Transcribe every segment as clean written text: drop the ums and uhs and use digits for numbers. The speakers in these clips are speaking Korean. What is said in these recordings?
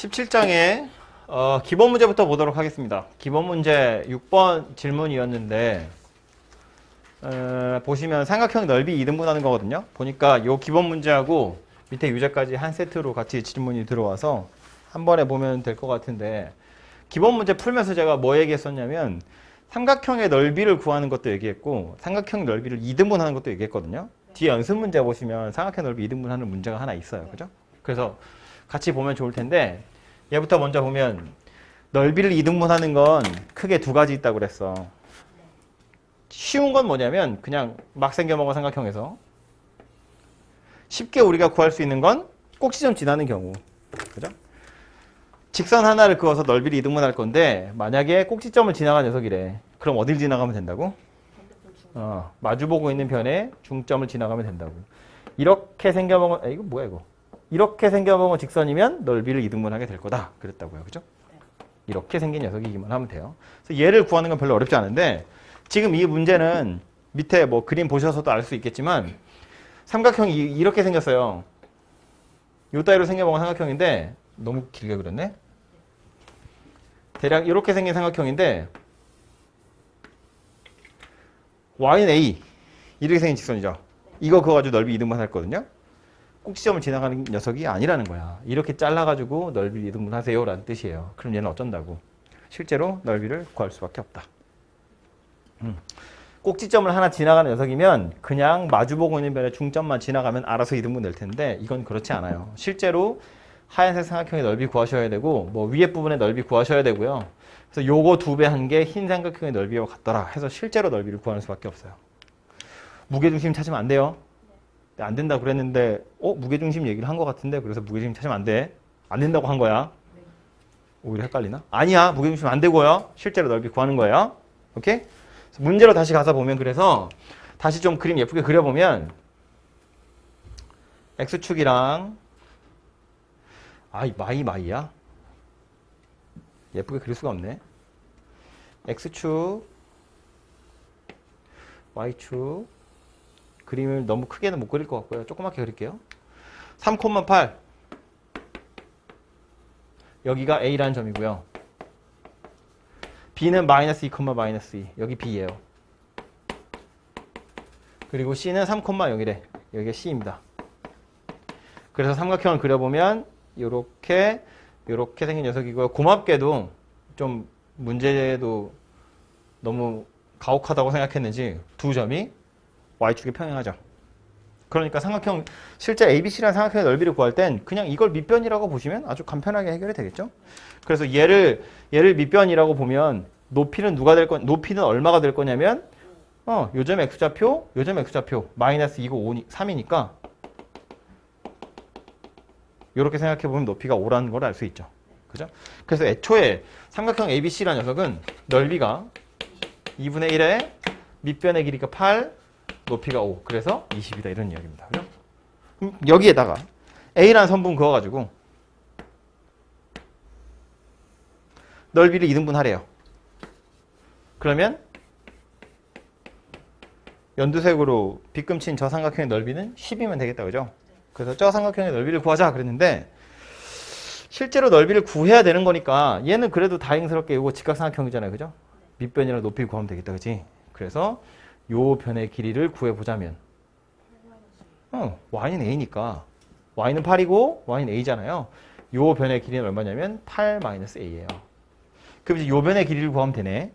17장에 기본 문제부터 보도록 하겠습니다. 기본 문제 6번 질문이었는데 보시면 삼각형 넓이 2등분하는 거거든요. 보니까 이 기본 문제하고 밑에 유제까지 한 세트로 같이 질문이 들어와서 한 번에 보면 될 것 같은데, 기본 문제 풀면서 제가 뭐 얘기했었냐면 삼각형의 넓이를 구하는 것도 얘기했고 삼각형 넓이를 2등분하는 것도 얘기했거든요. 뒤에 연습 문제 보시면 삼각형 넓이 2등분하는 문제가 하나 있어요. 그죠? 그래서 같이 보면 좋을 텐데, 얘부터 먼저 보면 넓이를 2등분하는 건 크게 두 가지 있다고 그랬어. 쉬운 건 뭐냐면 그냥 막 생겨먹은 삼각형에서, 쉽게 우리가 구할 수 있는 건 꼭지점 지나는 경우. 그죠? 직선 하나를 그어서 넓이를 2등분할 건데 만약에 꼭지점을 지나간 녀석이래. 그럼 어딜 지나가면 된다고? 마주보고 있는 변에 중점을 지나가면 된다고. 이렇게 생겨먹은, 이거 뭐야 이거? 이렇게 생겨먹은 직선이면 넓이를 2등분하게 될 거다. 그랬다고요. 그죠? 이렇게 생긴 녀석이기만 하면 돼요. 그래서 얘를 구하는 건 별로 어렵지 않은데, 지금 이 문제는 밑에 뭐 그림 보셔서도 알 수 있겠지만 삼각형이 이렇게 생겼어요. 요 따위로 생겨먹은 삼각형인데 너무 길게 그렸네. 대략 이렇게 생긴 삼각형인데 y는 a, 이렇게 생긴 직선이죠. 이거 그어가지고 넓이 2등분 할 거거든요. 꼭지점을 지나가는 녀석이 아니라는 거야. 이렇게 잘라가지고 넓이 2등분 하세요 라는 뜻이에요. 그럼 얘는 어쩐다고? 실제로 넓이를 구할 수밖에 없다. 꼭지점을 하나 지나가는 녀석이면 그냥 마주보고 있는 변에 중점만 지나가면 알아서 2등분 될 텐데, 이건 그렇지 않아요. 실제로 하얀색 삼각형의 넓이 구하셔야 되고, 뭐 위에 부분의 넓이 구하셔야 되고요. 그래서 요거 2배 한 게 흰 삼각형의 넓이와 같더라 해서 실제로 넓이를 구하는 수밖에 없어요. 무게중심 찾으면 안 돼요. 안 된다 그랬는데 무게중심 얘기를 한 것 같은데, 그래서 무게중심 찾으면 안 돼. 안 된다고 한 거야. 오히려 헷갈리나? 아니야, 무게중심 안 되고요. 실제로 넓이 구하는 거예요. 오케이? 문제로 다시 가서 보면, 그래서 다시 좀 그림 예쁘게 그려보면 x축이랑 마이야? 예쁘게 그릴 수가 없네. x축, y축, 그림을 너무 크게는 못 그릴 것 같고요. 조그맣게 그릴게요. 3,8 여기가 a라는 점이고요. b는 마이너스 2, 마이너스 2 여기 b예요. 그리고 c는 3,0래. 여기가 c입니다. 그래서 삼각형을 그려보면 요렇게 생긴 녀석이고요. 고맙게도 좀 문제도 너무 가혹하다고 생각했는지 두 점이 y축에 평행하죠. 그러니까 삼각형, 실제 ABC라는 삼각형의 넓이를 구할 땐 그냥 이걸 밑변이라고 보시면 아주 간편하게 해결이 되겠죠. 그래서 얘를 밑변이라고 보면 높이는 높이는 얼마가 될 거냐면 요점 x좌표, 요점 x좌표 마이너스 2고 5, 3이니까 이렇게 생각해 보면 높이가 5라는 걸 알 수 있죠. 그죠? 그래서 애초에 삼각형 ABC라는 녀석은 넓이가 2분의 1에 밑변의 길이가 8, 높이가 5. 그래서 20이다. 이런 이야기입니다. 그죠? 그럼 여기에다가 A라는 선분 그어가지고 넓이를 2등분 하래요. 그러면 연두색으로 빗금친 저 삼각형의 넓이는 10이면 되겠다. 그죠? 그래서 저 삼각형의 넓이를 구하자 그랬는데, 실제로 넓이를 구해야 되는 거니까 얘는 그래도 다행스럽게 이거 직각삼각형이잖아요. 그죠? 밑변이랑 높이 구하면 되겠다. 그지? 그래서 요 변의 길이를 구해보자면 y는 a니까 y는 8이고 y는 a잖아요. 요 변의 길이는 얼마냐면 8-a예요. 그럼 이제 요 변의 길이를 구하면 되네.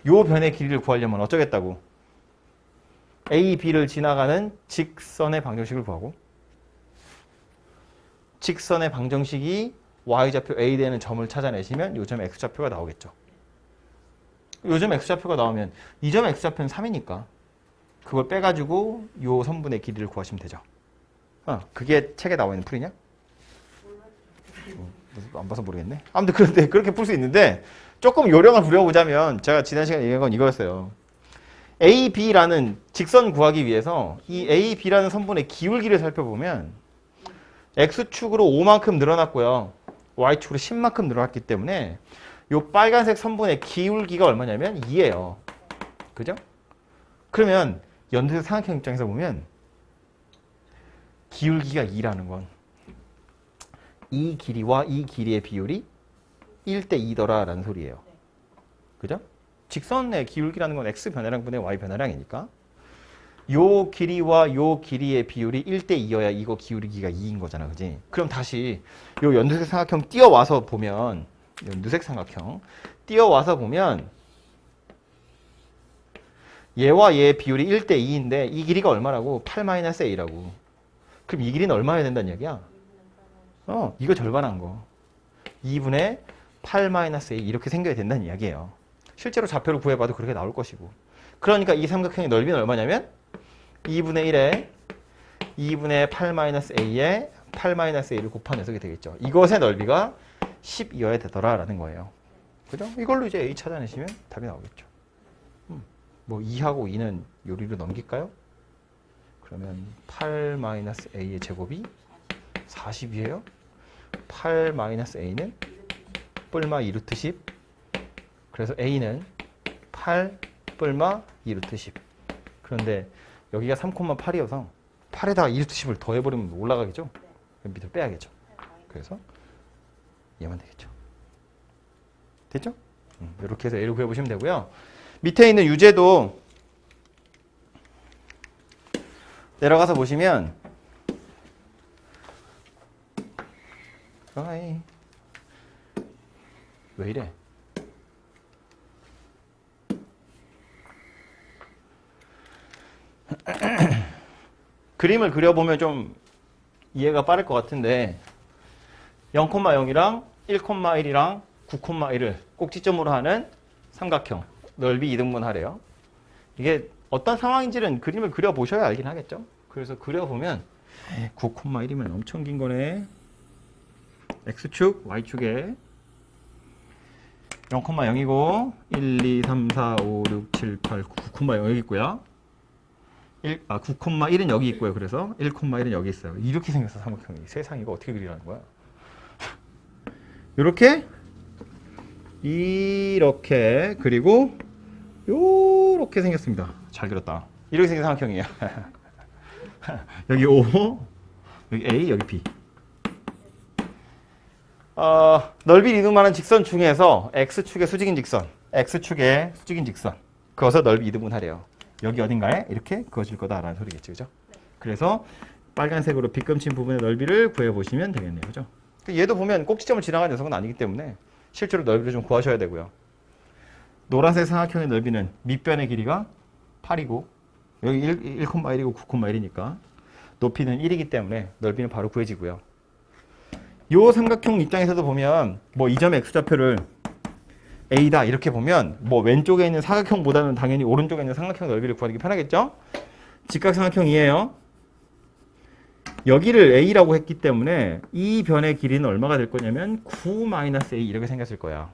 요 변의 길이를 구하려면 어쩌겠다고? a, b를 지나가는 직선의 방정식을 구하고, 직선의 방정식이 y좌표 a 되는 점을 찾아내시면 요점 x좌표가 나오겠죠. 요점 x좌표가 나오면 이 점 x좌표는 3이니까 그걸 빼가지고 요 선분의 길이를 구하시면 되죠. 그게 책에 나와 있는 풀이냐? 안 봐서 모르겠네. 아무튼 그런데 그렇게 풀 수 있는데, 조금 요령을 부려보자면 제가 지난 시간에 얘기한 건 이거였어요. A, B라는 직선 구하기 위해서 이 A, B라는 선분의 기울기를 살펴보면 x축으로 5만큼 늘어났고요. y축으로 10만큼 늘어났기 때문에 요 빨간색 선분의 기울기가 얼마냐면 2예요. 그죠? 그러면 연두색 삼각형 입장에서 보면 기울기가 2라는 건 이 길이와 이 길이의 비율이 1대 2더라 라는 소리예요. 그죠? 직선의 기울기라는 건 x 변화량분의 y 변화량이니까 요 길이와 요 길이의 비율이 1대 2여야 이거 기울기가 2인 거잖아. 그지? 그럼 다시 요 연두색 삼각형 띄어와서 보면 연두색 삼각형 띄어와서 보면 얘와 얘의 비율이 1대 2인데 이 길이가 얼마라고? 8-a라고. 그럼 이 길이는 얼마여야 된다는 얘기야? 이거 절반한 거. 2분의 8-a 이렇게 생겨야 된다는 이야기예요. 실제로 좌표를 구해봐도 그렇게 나올 것이고. 그러니까 이 삼각형의 넓이는 얼마냐면 2분의 1에 2분의 8-a에 8-a를 곱한 녀석이 되겠죠. 이것의 넓이가 10이어야 되더라 라는 거예요. 그죠? 이걸로 이제 a 찾아내시면 답이 나오겠죠. 뭐 2하고 2는 요리로 넘길까요? 그러면 8-a의 제곱이 40이에요. 8-a는 뿔마 2루트 10. 그래서 a는 8 뿔마 2루트 10. 그런데 여기가 3,8이어서 8에다가 2루트 10을 더해버리면 올라가겠죠? 그럼 밑으로 빼야겠죠. 그래서 얘만 되겠죠. 됐죠? 이렇게 해서 a를 구해보시면 되고요. 밑에 있는 유제도 내려가서 보시면 아이 왜 이래? 그림을 그려보면 좀 이해가 빠를 것 같은데 0,0이랑 1,1이랑 9,1을 꼭지점으로 하는 삼각형 넓이 2등분 하래요. 이게 어떤 상황인지는 그림을 그려보셔야 알긴 하겠죠. 그래서 그려보면 9,1이면 엄청 긴 거네. X축, Y축에 0,0이고 1, 2, 3, 4, 5, 6, 7, 8, 9,0 여기 있고요. 9,1은 여기 있고요. 그래서 1,1은 여기 있어요. 이렇게 생겼어 삼각형이. 세상에 이거 어떻게 그리라는 거야. 이렇게 이렇게 그리고 요렇게 생겼습니다. 잘 그렸다. 이렇게 생긴 삼각형이에요. 여기 O, 여기 A, 여기 B. 넓이 이등분하는 직선 중에서 X축의 수직인 직선, X축의 수직인 직선. 그것을 넓이 이등분하래요. 여기 어딘가에 이렇게 그어질 거다라는 소리겠죠. 그죠? 그래서 빨간색으로 빗금친 부분의 넓이를 구해보시면 되겠네요. 그죠? 얘도 보면 꼭지점을 지나간 녀석은 아니기 때문에 실제로 넓이를 좀 구하셔야 되고요. 노란색 삼각형의 넓이는 밑변의 길이가 8이고 여기 1,1이고 9,1이니까 높이는 1이기 때문에 넓이는 바로 구해지고요. 이 삼각형 입장에서도 보면 뭐 이 점의 x좌표를 a다 이렇게 보면 뭐 왼쪽에 있는 사각형보다는 당연히 오른쪽에 있는 삼각형 넓이를 구하는 게 편하겠죠? 직각삼각형이에요. 여기를 a라고 했기 때문에 이 변의 길이는 얼마가 될 거냐면 9-a 이렇게 생겼을 거야.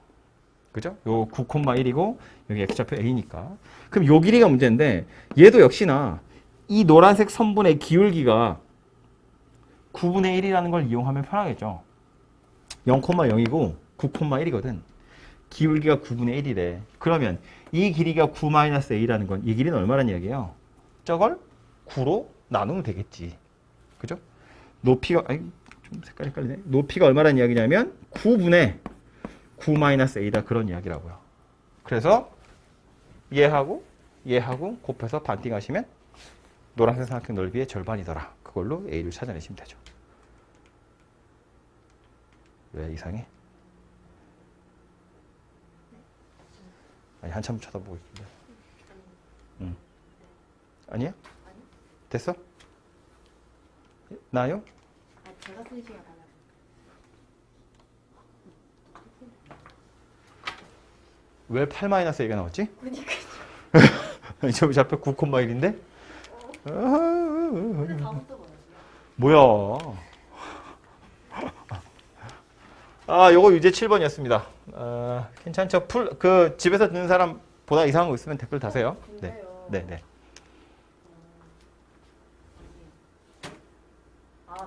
그죠? 요 9,1이고 여기 x좌표 a니까. 그럼 요 길이가 문제인데 얘도 역시나 이 노란색 선분의 기울기가 9분의 1이라는 걸 이용하면 편하겠죠. 0,0이고 9,1이거든. 기울기가 9분의 1이래. 그러면 이 길이가 9-a라는 건 이 길이는 얼마란 얘기예요? 저걸 9로 나누면 되겠지. 그죠? 높이가 좀 색깔이 헷갈리네. 높이가 얼마란 이야기냐면 9분의 9-a다 그런 이야기라고요. 그래서 얘하고 곱해서 반띵하시면 노란색 삼각형 넓이의 절반이더라. 그걸로 a를 찾아내시면 되죠. 왜 이상해? 아니 한참 쳐다보고 있는데. 아니야? 됐어? 나요? 제가 쓰는 시간 달라요. 왜 8-a가 나왔지? 그러니까요. 저 좌표 9,1인데? 근데 다음 또 뭐였어요? 뭐야? 요거 유제 7번이었습니다. 괜찮죠? 집에서 듣는 사람 보다 이상한 거 있으면 댓글 다세요. 네. 네.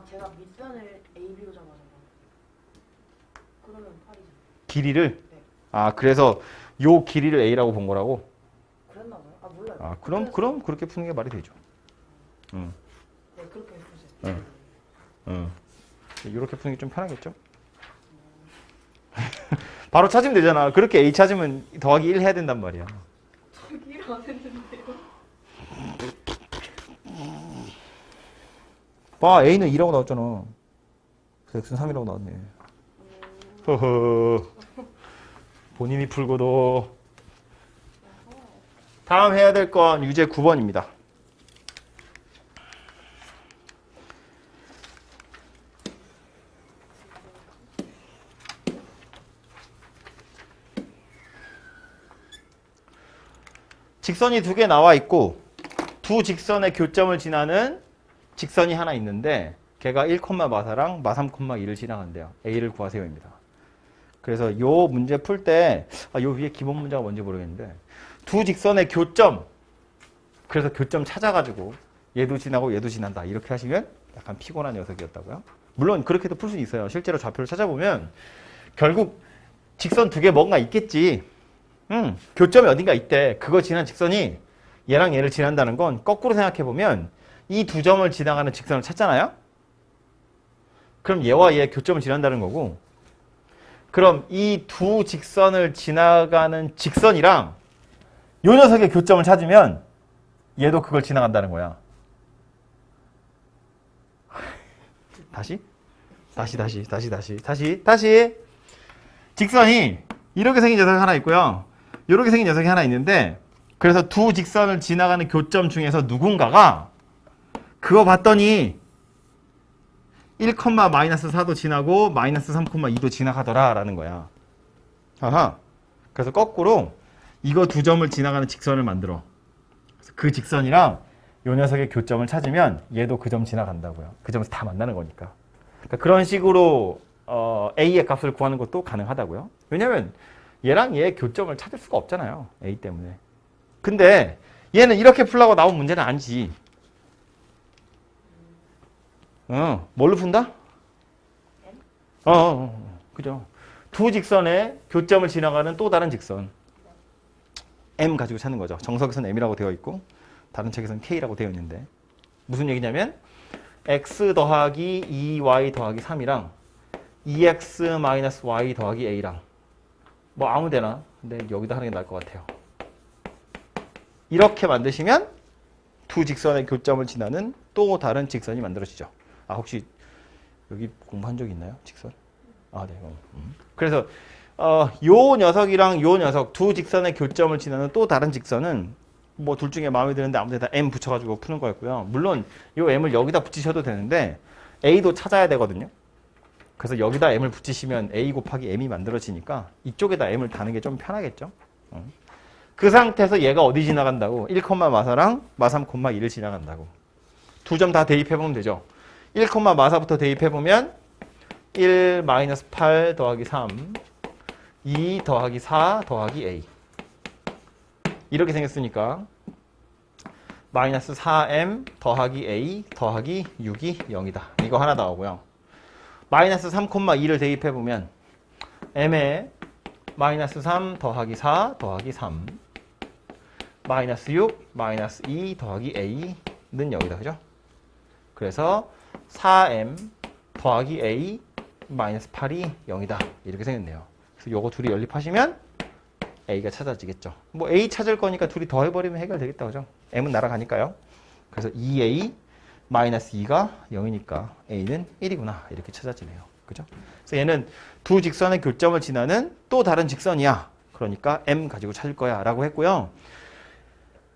제가 밑변을 AB로 잡아서 그러면 8이죠. 길이를? 네. 그래서 요 길이를 A라고 본 거라고? 그랬나 봐요. 몰라요. 그럼 그렇게 푸는 게 말이 되죠. 네, 그렇게 해주세요. 이렇게 푸는 게 좀 편하겠죠? 바로 찾으면 되잖아. 그렇게 A 찾으면 더하기 1 해야 된단 말이야. 저기 일 안 했는데요. 봐, A는 2라고 나왔잖아. 그래서 X는 3이라고 나왔네. 허허. 본인이 풀고도. 다음 해야 될 건 유제 9번입니다. 직선이 두 개 나와 있고 두 직선의 교점을 지나는 직선이 하나 있는데 걔가 1,마사랑 마3,2를 지나간대요. A를 구하세요입니다. 그래서 요 문제 풀 때 요 위에 기본 문제가 뭔지 모르겠는데 두 직선의 교점, 그래서 교점 찾아가지고 얘도 지나고 얘도 지난다 이렇게 하시면 약간 피곤한 녀석이었다고요. 물론 그렇게도 풀 수 있어요. 실제로 좌표를 찾아보면 결국 직선 두 개 뭔가 있겠지. 교점이 어딘가 있대. 그거 지난 직선이 얘랑 얘를 지난다는 건 거꾸로 생각해보면 이 두 점을 지나가는 직선을 찾잖아요. 그럼 얘와 얘 교점을 지난다는 거고, 그럼 이 두 직선을 지나가는 직선이랑 요 녀석의 교점을 찾으면 얘도 그걸 지나간다는 거야. 다시. 직선이 이렇게 생긴 녀석이 하나 있고요. 이렇게 생긴 녀석이 하나 있는데, 그래서 두 직선을 지나가는 교점 중에서 누군가가 그거 봤더니 1,-4도 지나고 마이너스 3,2도 지나가더라 라는 거야. 아하. 그래서 거꾸로 이거 두 점을 지나가는 직선을 만들어. 그래서 그 직선이랑 요 녀석의 교점을 찾으면 얘도 그 점 지나간다고요. 그 점에서 다 만나는 거니까. 그러니까 그런 식으로 A의 값을 구하는 것도 가능하다고요. 왜냐면 얘랑 얘의 교점을 찾을 수가 없잖아요. A 때문에. 근데 얘는 이렇게 풀라고 나온 문제는 아니지. 뭘로 푼다? 그죠. 두 직선의 교점을 지나가는 또 다른 직선. M 가지고 찾는 거죠. 정석에서는 M이라고 되어 있고 다른 책에서는 K라고 되어 있는데 무슨 얘기냐면 X 더하기 2Y 더하기 3이랑 2X 마이너스 Y 더하기 A랑 뭐 아무 데나 근데 여기다 하는 게 나을 것 같아요. 이렇게 만드시면 두 직선의 교점을 지나는 또 다른 직선이 만들어지죠. 혹시 여기 공부한 적 있나요? 직선? 네. 그래서 요 녀석이랑 요 녀석 두 직선의 교점을 지나는 또 다른 직선은 뭐 둘 중에 마음에 드는데 아무 데다 M 붙여가지고 푸는 거였고요. 물론 요 M을 여기다 붙이셔도 되는데 A도 찾아야 되거든요. 그래서 여기다 M을 붙이시면 A 곱하기 M이 만들어지니까 이쪽에다 M을 다는 게 좀 편하겠죠. 그 상태에서 얘가 어디 지나간다고? 1,마사랑 마3,2를 지나간다고. 두 점 다 대입해보면 되죠. 1,마사부터 대입해보면 1 마이너스 8 더하기 3 2 더하기 4 더하기 A 이렇게 생겼으니까 마이너스 4M 더하기 A 더하기 6이 0이다. 이거 하나 나오고요. 마이너스 3,2를 대입해보면 M에 마이너스 3 더하기 4 더하기 3 마이너스 6 마이너스 2 더하기 A는 0이다. 그죠? 그래서 4M 더하기 A 마이너스 8이 0이다. 이렇게 생겼네요. 그래서 요거 둘이 연립하시면 A가 찾아지겠죠. 뭐 A 찾을 거니까 둘이 더해버리면 해결되겠다. 그죠? M은 날아가니까요. 그래서 2A 마이너스 2가 0이니까 A는 1이구나. 이렇게 찾아지네요. 그죠? 그래서 얘는 두 직선의 교점을 지나는 또 다른 직선이야. 그러니까 M 가지고 찾을 거야. 라고 했고요.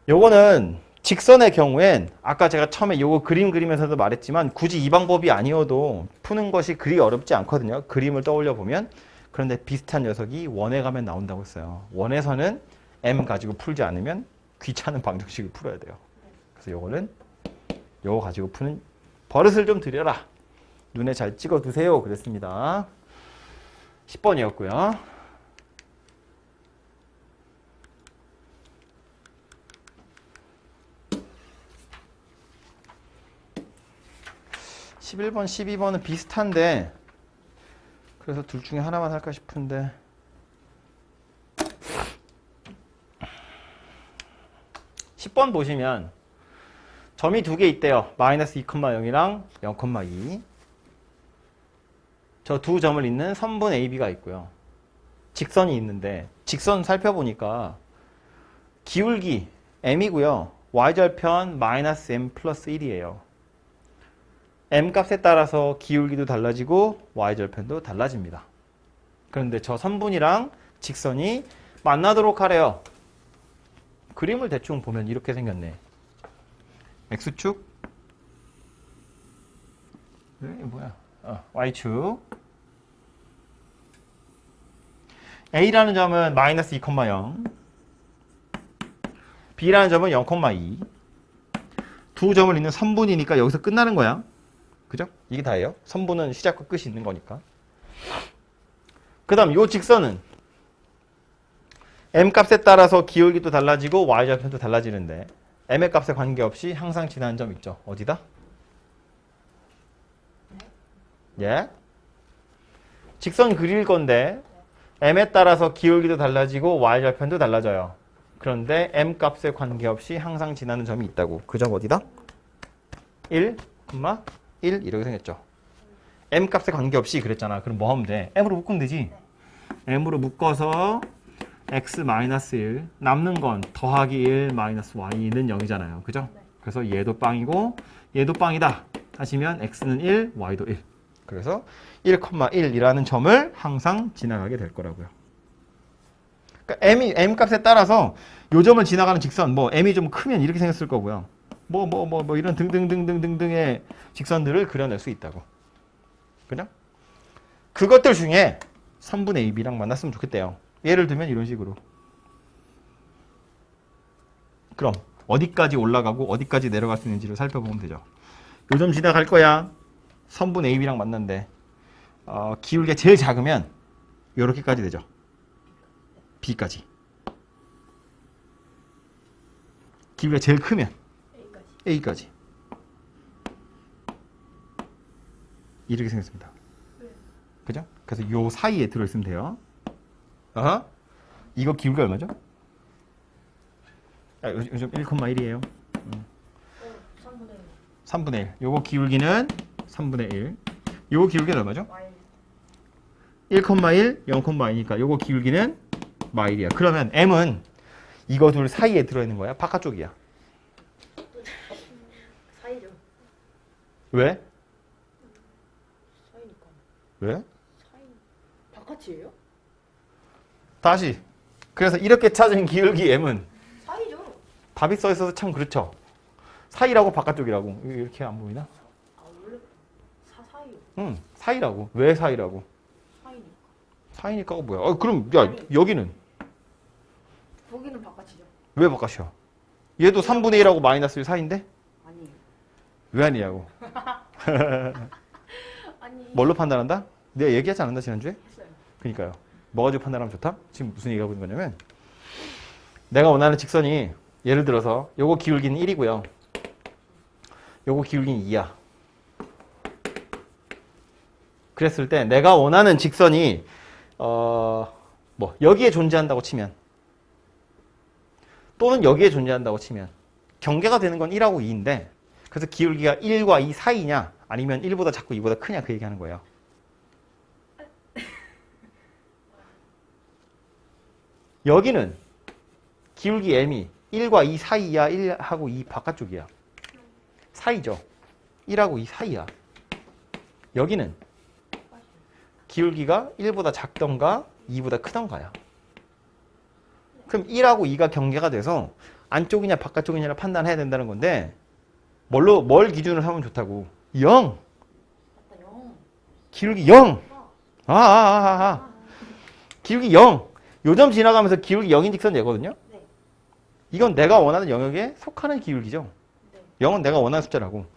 요거는 직선의 경우엔 아까 제가 처음에 요거 그림 그리면서도 말했지만 굳이 이 방법이 아니어도 푸는 것이 그리 어렵지 않거든요. 그림을 떠올려 보면. 그런데 비슷한 녀석이 원에 가면 나온다고 했어요. 원에서는 M 가지고 풀지 않으면 귀찮은 방정식을 풀어야 돼요. 그래서 요거는 요거 가지고 푸는 버릇을 좀 들여라. 눈에 잘 찍어 두세요. 그랬습니다. 10번이었고요. 11번, 12번은 비슷한데 그래서 둘 중에 하나만 할까 싶은데 (10번) 보시면 점이 두 개 있대요. 마이너스 2,0이랑 0,2 저 두 점을 잇는 선분 AB가 있고요. 직선이 있는데 직선 살펴보니까 기울기 m이고요. y절편 마이너스 m 플러스 1이에요. m 값에 따라서 기울기도 달라지고 y절편도 달라집니다. 그런데 저 선분이랑 직선이 만나도록 하래요. 그림을 대충 보면 이렇게 생겼네. x축 뭐야? y축 a라는 점은 마이너스 2,0 b라는 점은 0,2 두 점을 잇는 선분이니까 여기서 끝나는 거야. 그죠? 이게 다예요. 선분은 시작과 끝이 있는 거니까. 그 다음 요 직선은 m 값에 따라서 기울기도 달라지고 y절편도 달라지는데 m의 값에 관계없이 항상 지나는 점 있죠. 어디다? 예? 직선 그릴 건데 m에 따라서 기울기도 달라지고 y절편도 달라져요. 그런데 m 값에 관계없이 항상 지나는 점이 있다고. 그 점 어디다? 1, 1 이렇게 생겼죠. m 값에 관계없이 그랬잖아. 그럼 뭐 하면 돼? m으로 묶으면 되지. m으로 묶어서 x-1 남는 건 더하기 1 마이너스 y는 0이잖아요. 그죠? 그래서 얘도 빵이고 얘도 빵이다 하시면 x는 1, y도 1. 그래서 1,1이라는 점을 항상 지나가게 될 거라고요. 그러니까 m 값에 따라서 요 점을 지나가는 직선, 뭐 m이 좀 크면 이렇게 생겼을 거고요. 뭐 이런 등등등등등등의 직선들을 그려낼 수 있다고. 그죠? 그것들 중에 선분 AB랑 만났으면 좋겠대요. 예를 들면 이런 식으로. 그럼 어디까지 올라가고 어디까지 내려갈 수 있는지를 살펴보면 되죠. 요 점 지나갈 거야. 선분 AB랑 만났는데 기울기가 제일 작으면 요렇게까지 되죠. B까지. 기울기가 제일 크면 A까지. 이렇게 생겼습니다. 그죠? 그래서 요 사이에 들어있으면 돼요. 이거 기울기 얼마죠? 요즘 1,1이에요. 3분의 1. 요거 기울기는 3분의 1. 요거 기울기는 얼마죠? 1,1, 0,2니까 요거 기울기는 마일이야. 그러면 m은 이거 둘 사이에 들어있는 거야? 바깥쪽이야? 사이죠. 왜? 사이니까. 왜? 사이. 바깥이에요? 다시. 그래서 이렇게 찾은 기울기 m은 사이죠. 답이 써 있어서 참 그렇죠. 사이라고 바깥쪽이라고. 이렇게 안 보이나? 아 원래 사이요. 응, 사이라고. 왜 사이라고? 사이니까. 사이니까가 뭐야? 그럼 야 아니. 여기는 거기는 바깥이죠. 왜 바깥이야? 얘도 3분의 1하고 마이너스 1 사이인데? 아니에요. 왜 아니냐고. 아니. 뭘로 판단한다? 내가 얘기하지 않았나 지난주에? 했어요. 그러니까요. 뭐 가지고 판단하면 좋다? 지금 무슨 얘기하고 있는 거냐면 내가 원하는 직선이 예를 들어서 요거 기울기는 1이고요. 요거 기울기는 2야. 그랬을 때 내가 원하는 직선이 뭐 여기에 존재한다고 치면 또는 여기에 존재한다고 치면 경계가 되는 건 1하고 2인데 그래서 기울기가 1과 2 사이냐 아니면 1보다 작고 2보다 크냐 그 얘기하는 거예요. 여기는 기울기 m이 1과 2 사이야 1하고 2 바깥쪽이야. 사이죠. 1하고 2 사이야. 여기는 기울기가 1보다 작던가 2보다 크던가야. 그럼 1하고 2가 경계가 돼서 안쪽이냐 바깥쪽이냐를 판단해야 된다는 건데 뭘 기준으로 삼으면 좋다고? 0! 맞다 0. 기울기 0! 기울기 0! 요점 지나가면서 기울기 0인 직선 얘거든요? 네. 이건 내가 원하는 영역에 속하는 기울기죠. 네. 0은 내가 원하는 숫자라고.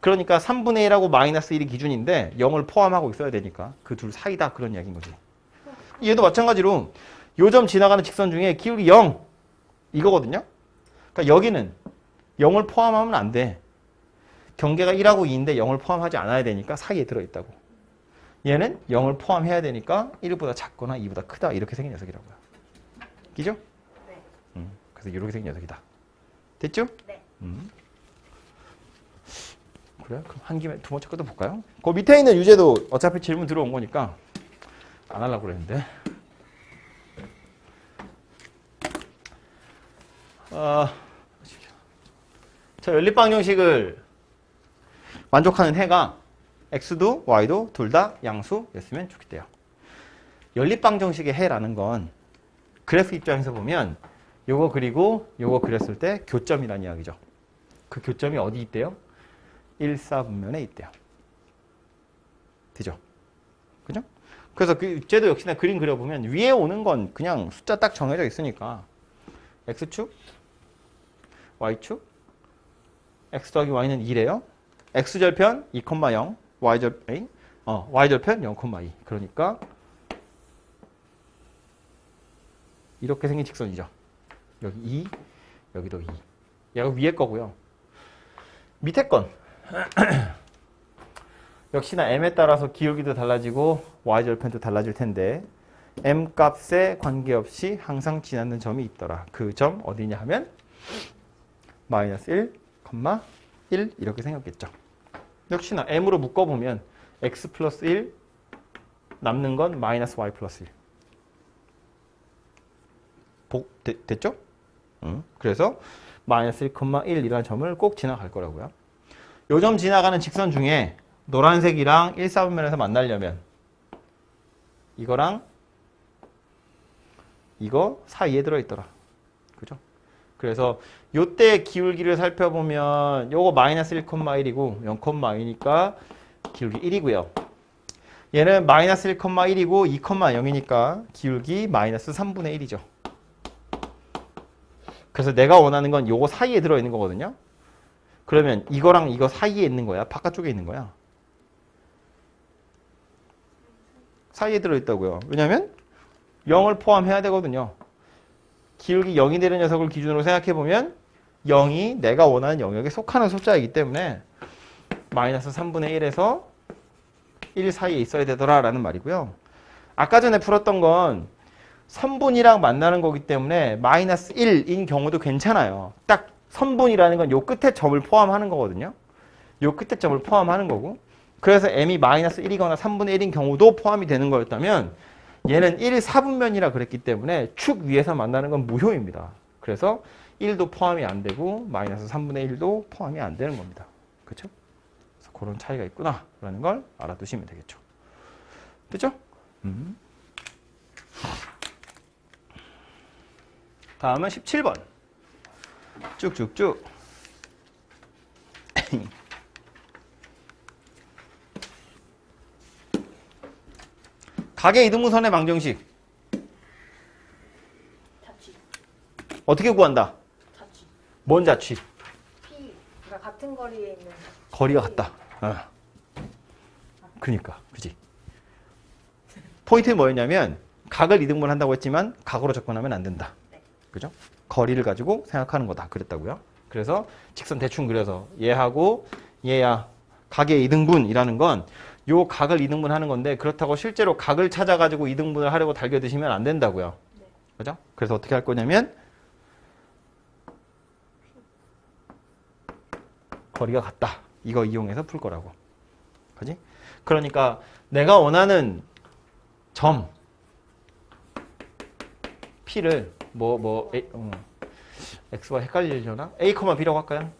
그러니까 3분의 1하고 마이너스 1이 기준인데 0을 포함하고 있어야 되니까 그 둘 사이다 그런 이야기인 거지. 얘도 마찬가지로 요점 지나가는 직선 중에 기울기 0 이거거든요. 그러니까 여기는 0을 포함하면 안 돼. 경계가 1하고 2인데 0을 포함하지 않아야 되니까 사이에 들어있다고. 얘는 0을 포함해야 되니까 1보다 작거나 2보다 크다 이렇게 생긴 녀석이라고요. 기죠? 네. 그래서 이렇게 생긴 녀석이다. 됐죠? 네. 그래? 그럼 한 김에 두 번째 것도 볼까요? 그 밑에 있는 유제도 어차피 질문 들어온 거니까 안 하려고 그랬는데 저 연립방정식을 만족하는 해가 x도 y도 둘 다 양수였으면 좋겠대요. 연립방정식의 해라는 건 그래프 입장에서 보면 요거 그리고 요거 그렸을 때 교점이라는 이야기죠. 그 교점이 어디 있대요? 1, 4분면에 있대요. 되죠? 그죠? 그래서 쟤도 역시나 그림 그려보면 위에 오는 건 그냥 숫자 딱 정해져 있으니까 x축, y축, x 더하기 y는 2래요. x절편 2,0, y절편 0,2. 그러니까 이렇게 생긴 직선이죠. 여기 2, 여기도 2. 얘가 위에 거고요. 밑에 건 역시나 m에 따라서 기울기도 달라지고 y절편도 달라질 텐데 m 값에 관계없이 항상 지나는 점이 있더라. 그 점 어디냐 하면 마이너스 1, 1 이렇게 생겼겠죠. 역시나 m으로 묶어보면 x 플러스 1 남는 건 마이너스 y 플러스 1 됐죠? 그래서 마이너스 1,1이라는 점을 꼭 지나갈 거라고요. 요 점 지나가는 직선 중에 노란색이랑 1, 4분면에서 만나려면 이거랑 이거 사이에 들어있더라. 그죠? 그래서 요때 기울기를 살펴보면 요거 마이너스 1,1이고 0,2니까 기울기 1이고요. 얘는 마이너스 1,1이고 2,0이니까 기울기 마이너스 3분의 1이죠. 그래서 내가 원하는 건 요거 사이에 들어있는 거거든요. 그러면 이거랑 이거 사이에 있는 거야? 바깥쪽에 있는 거야? 사이에 들어있다고요. 왜냐면 0을 포함해야 되거든요. 기울기 0이 되는 녀석을 기준으로 생각해보면 0이 내가 원하는 영역에 속하는 숫자이기 때문에 마이너스 3분의 1에서 1 사이에 있어야 되더라라는 말이고요. 아까 전에 풀었던 건 선분이랑 만나는 거기 때문에 마이너스 1인 경우도 괜찮아요. 딱 선분이라는 건 요 끝에 점을 포함하는 거거든요. 요 끝에 점을 포함하는 거고 그래서 m이 마이너스 1이거나 3분의 1인 경우도 포함이 되는 거였다면 얘는 1, 4분면이라 그랬기 때문에 축 위에서 만나는 건 무효입니다. 그래서 1도 포함이 안 되고 마이너스 3분의 1도 포함이 안 되는 겁니다. 그렇죠? 그래서 그런 차이가 있구나 라는 걸 알아두시면 되겠죠. 됐죠? 다음은 17번. 쭉쭉쭉. 가계 이등분선의 방정식. 자취. 어떻게 구한다? 자취. 뭔 자취? P. 그러니까 같은 거리에 있는 거리가 같다. 그러니까, 그지? 포인트는 뭐였냐면 각을 이등분 한다고 했지만 각으로 접근하면 안 된다. 네. 그죠? 거리를 가지고 생각하는 거다. 그랬다고요. 그래서 직선 대충 그려서 얘하고 얘야 각의 이등분이라는 건 요 각을 이등분 하는 건데 그렇다고 실제로 각을 찾아가지고 이등분을 하려고 달겨드시면 안 된다고요. 네. 그죠? 그래서 어떻게 할 거냐면 거리가 같다. 이거 이용해서 풀 거라고. 그지? 그러니까 내가 원하는 점 P를 X와 헷갈리려나? A, B라고 할까요?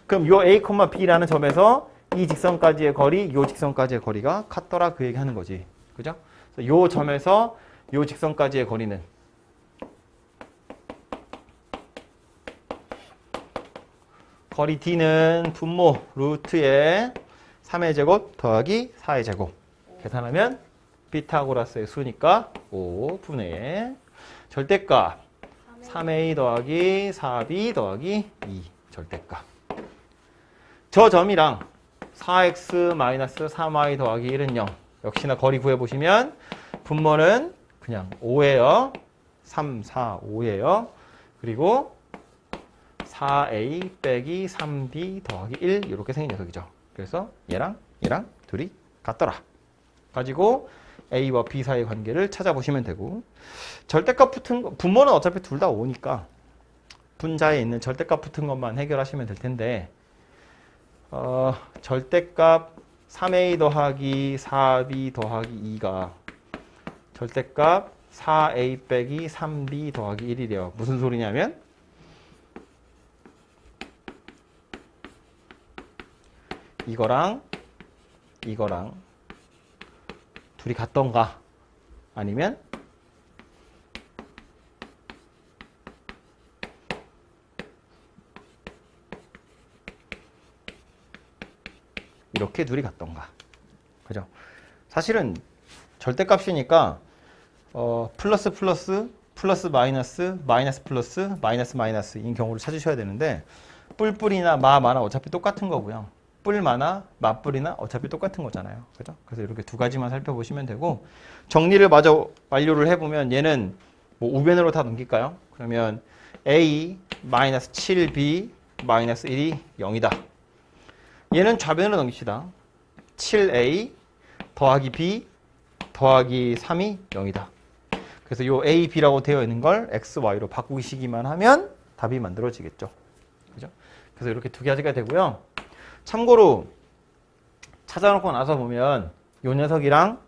그럼 요 A, B라는 점에서 이 직선까지의 거리, 요 직선까지의 거리가 같더라 그 얘기 하는 거지. 그죠? 그래서 요 점에서 요 직선까지의 거리는 거리 D는 분모 루트의 3의 제곱 더하기 4의 제곱 계산하면 피타고라스의 수니까 5분의 절대값 3a 더하기 4b 더하기 2 절대값 저 점이랑 4x-3y 더하기 1은 0 역시나 거리 구해보시면 분모는 그냥 5예요 3, 4, 5예요 그리고 4a 빼기 3b 더하기 1 이렇게 생긴 녀석이죠 그래서 얘랑 둘이 같더라 가지고 A와 B 사이의 관계를 찾아보시면 되고 절대값 붙은 거, 분모는 어차피 둘 다 5니까 분자에 있는 절대값 붙은 것만 해결하시면 될 텐데 절대값 3A 더하기 4B 더하기 2가 절대값 4A 빼기 3B 더하기 1이래요. 무슨 소리냐면 이거랑 둘이 같던가 아니면 이렇게 둘이 같던가. 그죠? 사실은 절대값이니까 플러스 플러스 플러스 마이너스 마이너스 플러스 마이너스 마이너스인 경우를 찾으셔야 되는데 뿔뿔이나 마마나 어차피 똑같은 거고요. 뿔마나 맞뿔이나 어차피 똑같은 거잖아요. 그죠? 그래서 이렇게 두 가지만 살펴보시면 되고 정리를 마저 완료를 해보면 얘는 뭐 우변으로 다 넘길까요? 그러면 a 마이너스 7b 마이너스 1이 0이다. 얘는 좌변으로 넘깁시다. 7a 더하기 b 더하기 3이 0이다. 그래서 요 a, b라고 되어 있는 걸 x, y로 바꾸시기만 하면 답이 만들어지겠죠. 그죠? 그래서 이렇게 두 가지가 되고요. 참고로 찾아놓고 나서 보면 요 녀석이랑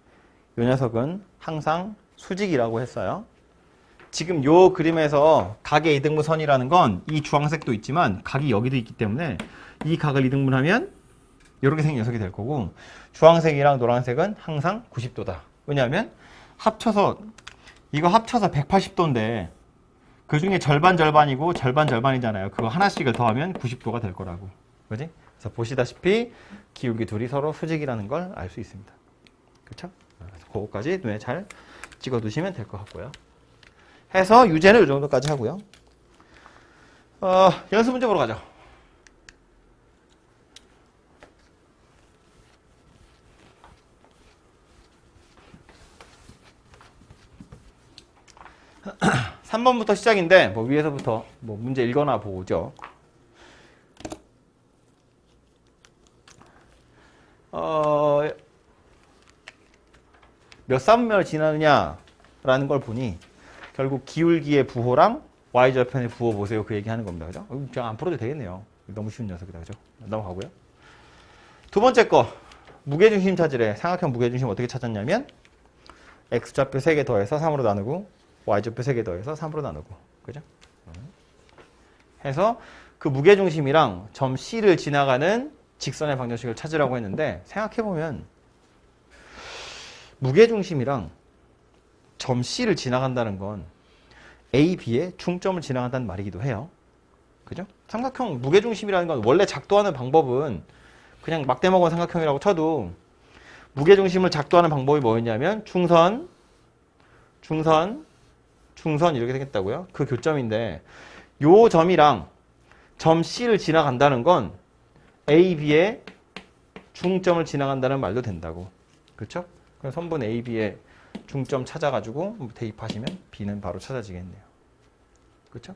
요 녀석은 항상 수직이라고 했어요. 지금 요 그림에서 각의 이등분선이라는 건 이 주황색도 있지만 각이 여기도 있기 때문에 이 각을 이등분하면 이렇게 생긴 녀석이 될 거고 주황색이랑 노란색은 항상 90도다. 왜냐하면 이거 합쳐서 180도인데 그 중에 절반이고 절반이잖아요. 그거 하나씩을 더하면 90도가 될 거라고. 그지? 그래서 보시다시피 기울기 둘이 서로 수직이라는 걸 알 수 있습니다. 그렇죠? 그래서 그거까지 눈에 잘 찍어 두시면 될 것 같고요. 해서 유제는 이 정도까지 하고요. 연습 문제 보러 가죠. (3번부터) 시작인데 뭐 위에서부터 뭐 문제 읽거나 보죠. 몇 사분면을 지나느냐라는 걸 보니 결국 기울기의 부호랑 y절편의 부호 보세요. 그 얘기하는 겁니다. 그죠? 제가 안 풀어도 되겠네요. 너무 쉬운 녀석이다. 그죠? 넘어가고요. 두 번째 거 무게중심 찾으래. 삼각형 무게중심 어떻게 찾았냐면 x좌표 3개 더해서 3으로 나누고 y좌표 3개 더해서 3으로 나누고. 그죠? 해서 그 무게중심이랑 점 C를 지나가는 직선의 방정식을 찾으라고 했는데 생각해보면 무게중심이랑 점 C를 지나간다는 건 A, B의 중점을 지나간다는 말이기도 해요. 그죠? 삼각형 무게중심이라는 건 원래 작도하는 방법은 그냥 막대먹은 삼각형이라고 쳐도 무게중심을 작도하는 방법이 뭐였냐면 중선 이렇게 생겼다고요. 그 교점인데 요 점이랑 점 C를 지나간다는 건 A, B의 중점을 지나간다는 말도 된다고. 그렇죠? 그럼 선분 A, B의 중점 찾아가지고 대입하시면 B는 바로 찾아지겠네요. 그렇죠?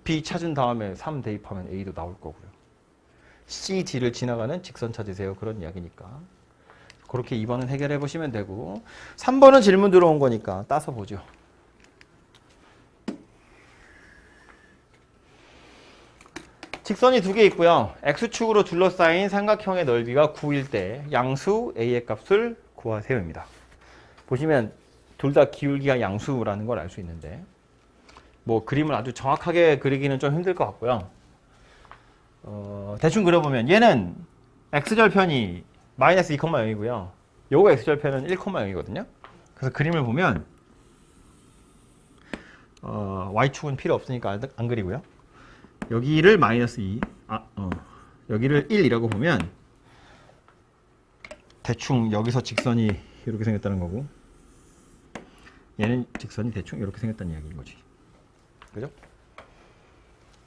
B 찾은 다음에 3 대입하면 A도 나올 거고요. C, D를 지나가는 직선 찾으세요. 그런 이야기니까. 그렇게 2번은 해결해 보시면 되고 3번은 질문 들어온 거니까 따서 보죠. 직선이 두 개 있고요. X축으로 둘러싸인 삼각형의 넓이가 9일 때 양수 A의 값을 구하세요입니다. 보시면 둘 다 기울기가 양수라는 걸 알 수 있는데 뭐 그림을 아주 정확하게 그리기는 좀 힘들 것 같고요. 대충 그려보면 얘는 X절편이 마이너스 2,0이고요. 요거 X절편은 1,0이거든요. 그래서 그림을 보면 Y축은 필요 없으니까 안 그리고요. 여기를 마이너스 2, 여기를 1이라고 보면 대충 여기서 직선이 이렇게 생겼다는 거고 얘는 직선이 대충 이렇게 생겼다는 이야기인 거지. 그죠?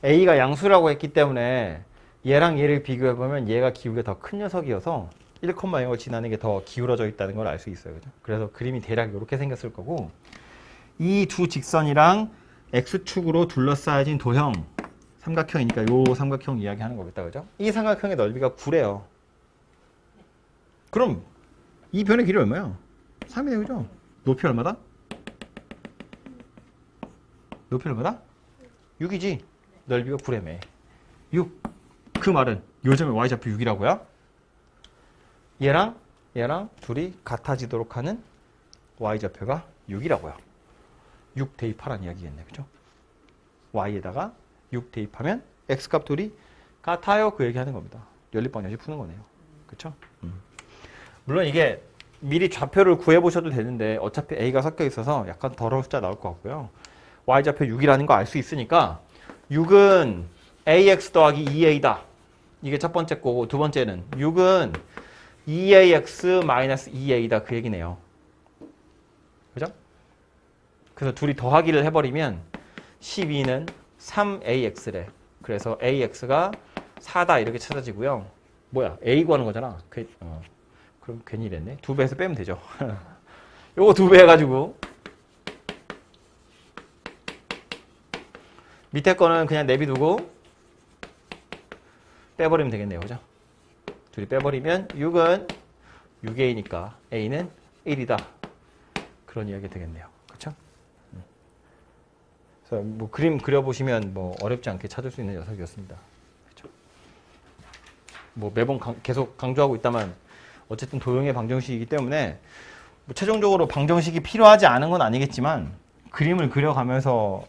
A가 양수라고 했기 때문에 얘랑 얘를 비교해보면 얘가 기울기가 더 큰 녀석이어서 1,0을 지나는 게 더 기울어져 있다는 걸 알 수 있어요. 그죠? 그래서 그림이 대략 이렇게 생겼을 거고 이 두 직선이랑 X축으로 둘러싸여진 도형 삼각형이니까 요 삼각형 이야기하는 거겠다. 그죠? 이 삼각형의 넓이가 9래요. 그럼 이 변의 길이 얼마야? 3이네. 그죠? 높이 얼마다? 높이 얼마다? 6이지? 넓이가 9래매. 6. 그 말은 요 점의 y좌표 6이라고요? 얘랑 둘이 같아지도록 하는 y좌표가 6이라고요. 6 대입하라는 이야기겠네. 그죠? y에다가 6 대입하면 x값 둘이 같아요. 그 얘기하는 겁니다. 연립방정식 푸는 거네요. 그렇죠? 물론 이게 미리 좌표를 구해보셔도 되는데 어차피 A가 섞여 있어서 약간 더러운 숫자 나올 것 같고요. Y좌표 6이라는 거 알 수 있으니까 6은 AX 더하기 2A다. 이게 첫 번째 거고 두 번째는 6은 2AX 마이너스 2A다. 그 얘기네요. 그죠? 그래서 둘이 더하기를 해버리면 12는 3AX래. 그래서 AX가 4다 이렇게 찾아지고요. 뭐야? A 구하는 거잖아. 그럼 괜히 이랬네. 2배에서 빼면 되죠. 요거 2배 해가지고 밑에 거는 그냥 내비두고 빼버리면 되겠네요. 그죠? 둘이 빼버리면 6은 6A니까 A는 1이다. 그런 이야기 되겠네요. 그렇죠? 그래서 뭐 그림 그려보시면 뭐 어렵지 않게 찾을 수 있는 녀석이었습니다. 그렇죠? 뭐 매번 계속 강조하고 있다만 어쨌든 도형의 방정식이기 때문에 뭐 최종적으로 방정식이 필요하지 않은 건 아니겠지만 그림을 그려가면서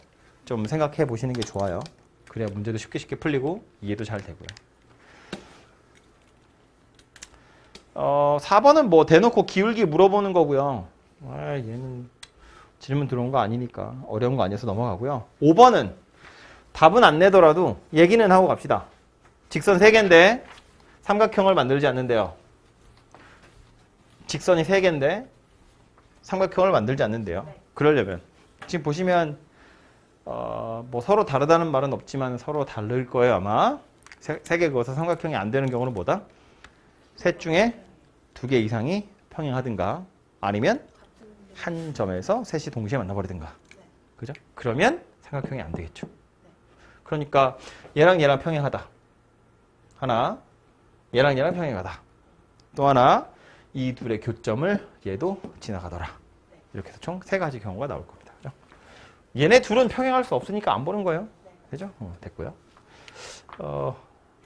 좀 생각해 보시는 게 좋아요. 그래야 문제도 쉽게 풀리고 이해도 잘 되고요. 4번은 뭐 대놓고 기울기 물어보는 거고요. 얘는 질문 들어온 거 아니니까 어려운 거 아니어서 넘어가고요. 5번은 답은 안 내더라도 얘기는 하고 갑시다. 직선 3개인데 삼각형을 만들지 않는데요. 직선이 3개인데 삼각형을 만들지 않는데요. 그러려면 지금 보시면 뭐 서로 다르다는 말은 없지만 서로 다를 거예요. 아마 3개 그어서 삼각형이 안 되는 경우는 뭐다? 셋 중에 2개 이상이 평행하든가 아니면 한 점에서 셋이 동시에 만나버리든가. 그죠? 그러면 삼각형이 안 되겠죠. 그러니까 얘랑 얘랑 평행하다. 하나, 얘랑 얘랑 평행하다. 또 하나, 이 둘의 교점을 얘도 지나가더라. 이렇게 해서 총 3가지 경우가 나올 겁니다. 그죠? 얘네 둘은 평행할 수 없으니까 안 보는 거예요. 되죠? 됐고요.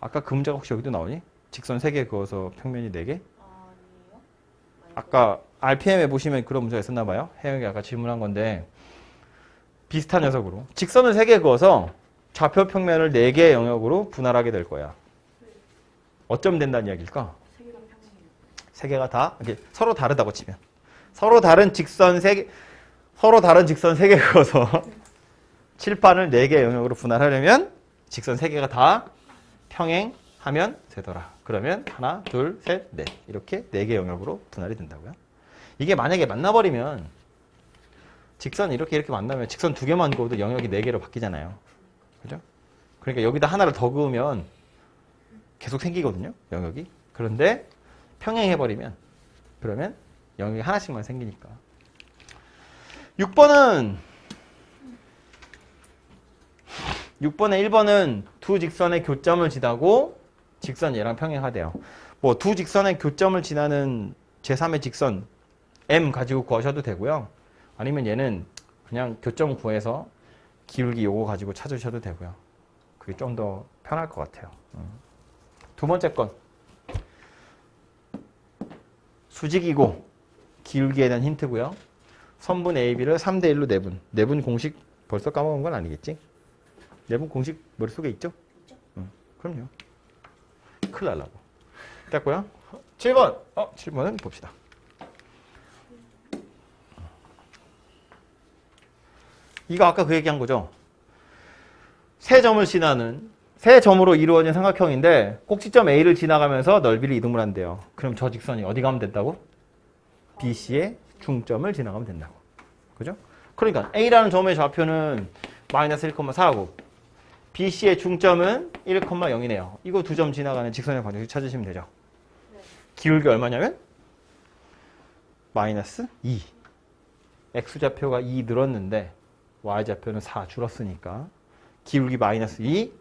아까 그 문제가 혹시 여기도 나오니? 직선 3개 그어서 평면이 4개? 아니에요? 아까 RPM에 보시면 그런 문제가 있었나 봐요. 혜영이 아까 질문한 건데 비슷한 녀석으로 직선을 3개 그어서 좌표 평면을 4개의 영역으로 분할하게 될 거야. 어쩜 된다는 이야기일까? 3개가 다 이게 서로 다르다고 치면 서로 다른 직선 3개 그어서 칠판을 4개의 영역으로 분할하려면 직선 3개가 다 평행하면 되더라. 그러면 하나, 둘, 셋, 넷 이렇게 4개 영역으로 분할이 된다고요. 이게 만약에 만나버리면 직선 이렇게 만나면 직선 2개만 그어도 영역이 4개로 바뀌잖아요. 그죠? 그러니까 여기다 하나를 더 그으면 계속 생기거든요. 영역이. 그런데 평행해버리면 그러면 영역이 하나씩만 생기니까. 6번에 1번은 두 직선의 교점을 지나고 직선 얘랑 평행하대요. 뭐 두 직선의 교점을 지나는 제3의 직선 M 가지고 구하셔도 되고요. 아니면 얘는 그냥 교점 구해서 기울기 요거 가지고 찾으셔도 되고요. 그게 좀 더 편할 것 같아요. 두 번째 건 수직이고 기울기에 대한 힌트고요. 선분 AB를 3대1로 내분. 내분 공식 벌써 까먹은 건 아니겠지? 내분 공식 머릿속에 있죠? 그럼요. 큰일 날라고. 됐고요. 7번. 7번은 봅시다. 이거 아까 그 얘기한 거죠. 세 점으로 이루어진 삼각형인데 꼭지점 A를 지나가면서 넓이를 이동을 한대요. 그럼 저 직선이 어디 가면 된다고? BC의 중점을 지나가면 된다고. 그죠? 그러니까 A라는 점의 좌표는 마이너스 1,4고 BC의 중점은 1,0이네요. 이거 두 점 지나가는 직선의 방정식 찾으시면 되죠. 기울기 얼마냐면 마이너스 2. X좌표가 2 늘었는데 Y좌표는 4 줄었으니까 기울기 마이너스 2,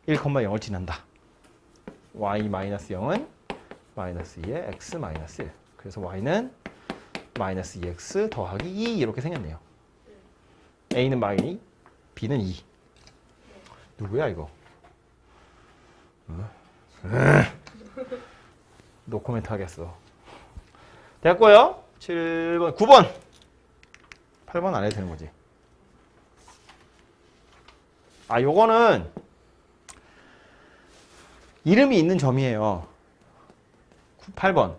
1,0을 지난다. Y 마이너스 0은 마이너스 2의 X 마이너스 1. 그래서 Y는 마이너스 2X 더하기 2 이렇게 생겼네요. A는 마이너스 2, B는 2. 누구야 이거? 노코멘트 하겠어. 됐고요. 7번, 9번. 8번 안 해도 되는 거지. 요거는 이름이 있는 점이에요. 8번.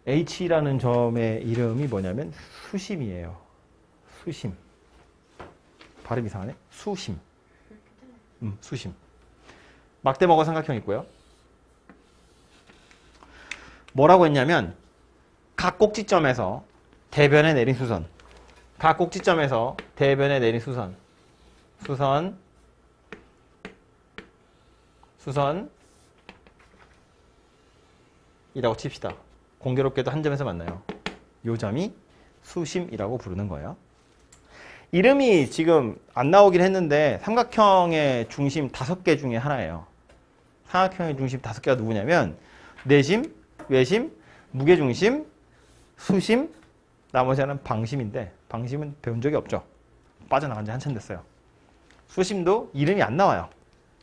H라는 점의 이름이 뭐냐면 수심이에요. 수심. 발음 이상하네. 수심. 수심. 막대먹어 삼각형 있고요. 뭐라고 했냐면 각 꼭지점에서 대변에 내린 수선. 각 꼭지점에서 대변에 내린 수선. 수선이라고 칩시다. 공교롭게도 한 점에서 만나요. 요 점이 수심이라고 부르는 거예요. 이름이 지금 안 나오긴 했는데 삼각형의 중심 5개 중에 하나예요. 삼각형의 중심 5개가 누구냐면 내심, 외심, 무게중심, 수심, 나머지 하나는 방심인데 방심은 배운 적이 없죠. 빠져나간 지 한참 됐어요. 수심도 이름이 안 나와요.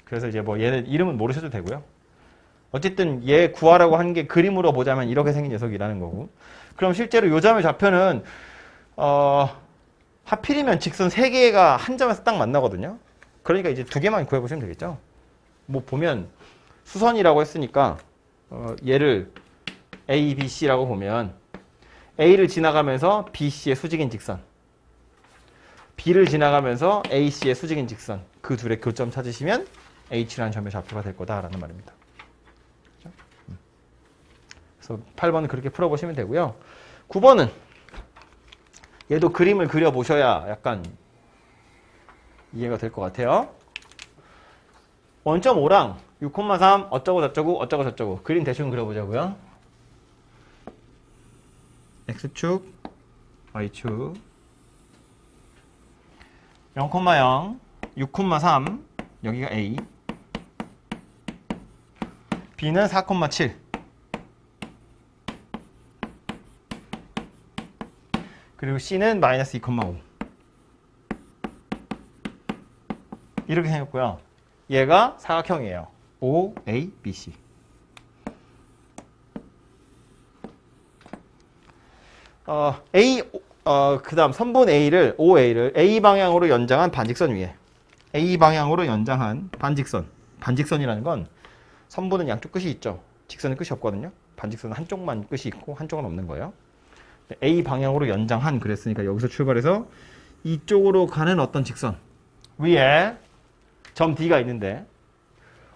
그래서 이제 뭐 얘는 이름은 모르셔도 되고요. 어쨌든 얘 구하라고 한 게 그림으로 보자면 이렇게 생긴 녀석이라는 거고. 그럼 실제로 요 점의 좌표는 하필이면 직선 3개가 한 점에서 딱 만나거든요. 그러니까 이제 2개만 구해보시면 되겠죠. 뭐 보면 수선이라고 했으니까 얘를 A, B, C라고 보면 A를 지나가면서 B, C의 수직인 직선, B를 지나가면서 A, C의 수직인 직선, 그 둘의 교점 찾으시면 H라는 점의 좌표가 될 거다라는 말입니다. 그렇죠? 그래서 8번은 그렇게 풀어보시면 되고요. 9번은 얘도 그림을 그려보셔야 약간 이해가 될 것 같아요. 원점5랑 6,3 어쩌고 저쩌고 어쩌고 저쩌고 그림 대충 그려보자고요. X축, Y축 0,0, 6,3 여기가 A, B는 4,7 그리고 C는 마이너스 2,5 이렇게 생겼고요. 얘가 사각형이에요. O, A, B, C. 그 다음 선분 A를, OA를 A 방향으로 연장한 반직선 위에. A 방향으로 연장한 반직선. 반직선이라는 건 선분은 양쪽 끝이 있죠. 직선은 끝이 없거든요. 반직선은 한쪽만 끝이 있고 한쪽은 없는 거예요. A 방향으로 연장한 그랬으니까 여기서 출발해서 이쪽으로 가는 어떤 직선 위에 점 D가 있는데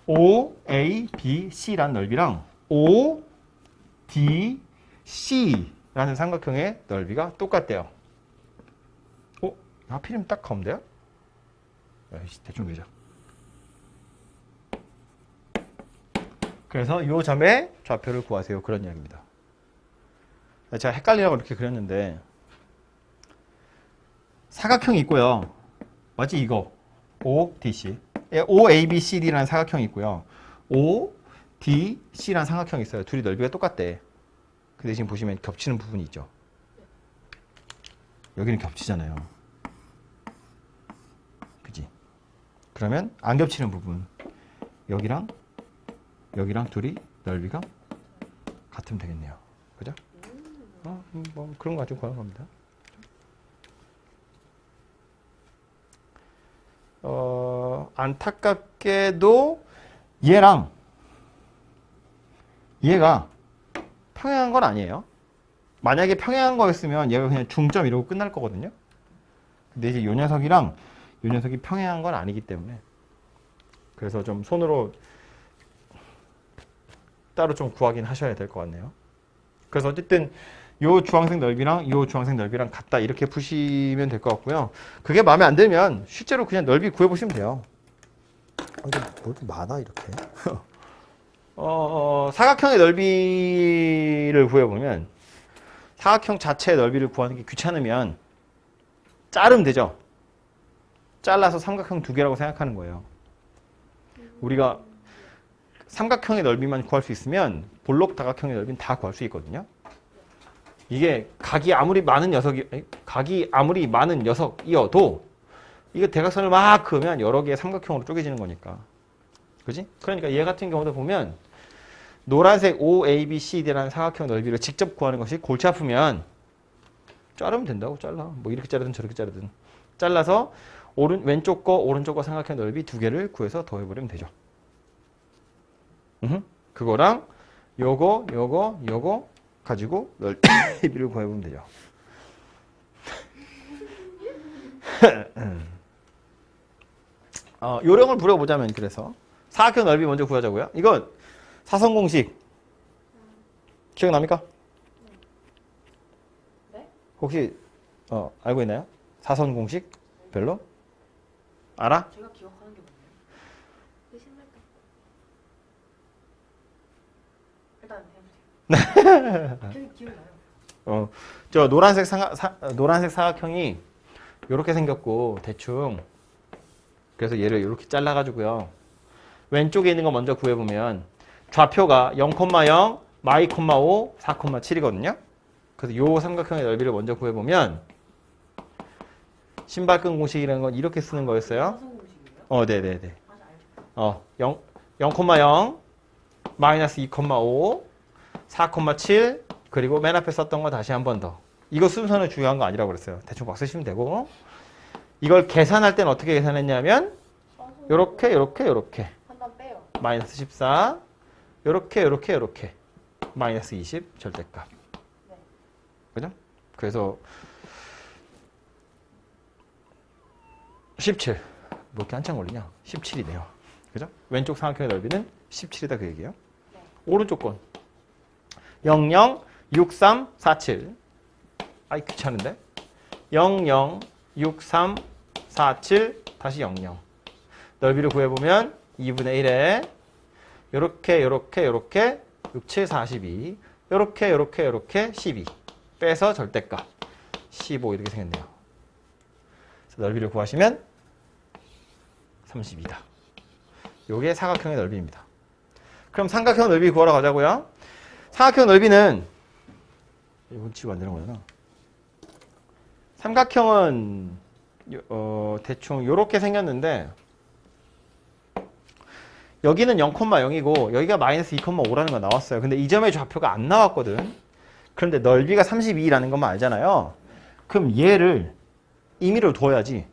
O, A, B, C라는 넓이랑 O, D, C라는 삼각형의 넓이가 똑같대요. 하필이면 딱 가운데요? 대충 그리자. 그래서 이 점의 좌표를 구하세요. 그런 이야기입니다. 제가 헷갈리라고 이렇게 그렸는데 사각형이 있고요. 맞지 이거? O, D, C. O, A, B, C, D라는 사각형이 있고요. O, D, C라는 삼각형이 있어요. 둘이 넓이가 똑같대. 근데 지금 보시면 겹치는 부분이 있죠. 여기는 겹치잖아요. 그지? 그러면 안 겹치는 부분 여기랑 둘이 넓이가 같으면 되겠네요. 그죠? 뭐 그런 거 가지고 구하는 겁니다. 안타깝게도 얘랑 얘가 평행한 건 아니에요. 만약에 평행한 거였으면 얘가 그냥 중점 이러고 끝날 거거든요. 근데 이제 이 녀석이랑 이 녀석이 평행한 건 아니기 때문에 그래서 좀 손으로 따로 좀 구하긴 하셔야 될 것 같네요. 그래서 어쨌든 요 주황색 넓이랑 요 주황색 넓이랑 같다 이렇게 푸시면 될 것 같고요. 그게 마음에 안 들면 실제로 그냥 넓이 구해보시면 돼요. 근데 뭐 이렇게 많아 이렇게? 사각형의 넓이를 구해보면 사각형 자체의 넓이를 구하는 게 귀찮으면 자르면 되죠. 잘라서 삼각형 2개라고 생각하는 거예요. 우리가 삼각형의 넓이만 구할 수 있으면 볼록 다각형의 넓이는 다 구할 수 있거든요. 이게 각이 아무리 많은 녀석이어도 이거 대각선을 막 그으면 여러 개의 삼각형으로 쪼개지는 거니까. 그지? 그러니까 얘 같은 경우도 보면 노란색 O, A, B, C, D라는 사각형 넓이를 직접 구하는 것이 골치 아프면 자르면 된다고. 잘라. 뭐 이렇게 자르든 저렇게 자르든 잘라서 왼쪽 거 오른쪽 거 삼각형 넓이 두 개를 구해서 더해버리면 되죠. 그거랑 요거 가지고 넓이를 구해보면 되죠. 요령을 부려보자면 그래서 사각형 넓이 먼저 구하자고요. 이건 사선 공식 기억납니까? 네? 혹시 알고 있나요? 사선 공식 별로? 알아? 제가 기억하는 게 뭐예요? 의심할까? 일단 해보세요. 기억나요. 저 노란색 사각형이 이렇게 생겼고 대충 그래서 얘를 이렇게 잘라가지고요. 왼쪽에 있는 거 먼저 구해보면 좌표가 0,0, 마이, 5, 4,7이거든요. 그래서 요 삼각형의 넓이를 먼저 구해보면 신발끈 공식이라는 건 이렇게 쓰는 거였어요. 사선 공식이에요? 네네네. 맞아 알죠. 0,0, 마이너스 2,5, 4,7 그리고 맨 앞에 썼던 거 다시 한 번 더. 이거 순서는 중요한 거 아니라고 그랬어요. 대충 막 쓰시면 되고 이걸 계산할 때는 어떻게 계산했냐면 요렇게 한단 빼요. 마이너스 14 요렇게 마이너스 20 절대값. 네. 그죠? 그래서 17 뭐 이렇게 한참 걸리냐? 17이네요. 그죠? 왼쪽 삼각형의 넓이는 17이다 그 얘기예요. 네. 오른쪽 건 00 63 47 아이 귀찮은데 00 63 47 다시 00 넓이를 구해보면 2분의 1에 요렇게 67 42 요렇게 12 빼서 절대값 15 이렇게 생겼네요. 그래서 넓이를 구하시면 32다. 요게 사각형의 넓이입니다. 그럼 삼각형 넓이 구하러 가자고요. 삼각형 넓이는 이건 치고 안 되는 거잖아. 삼각형은 대충 요렇게 생겼는데 여기는 0,0이고 여기가 마이너스 2,5라는 거 나왔어요. 근데 이 점의 좌표가 안 나왔거든. 그런데 넓이가 32라는 것만 알잖아요. 그럼 얘를 임의로 둬야지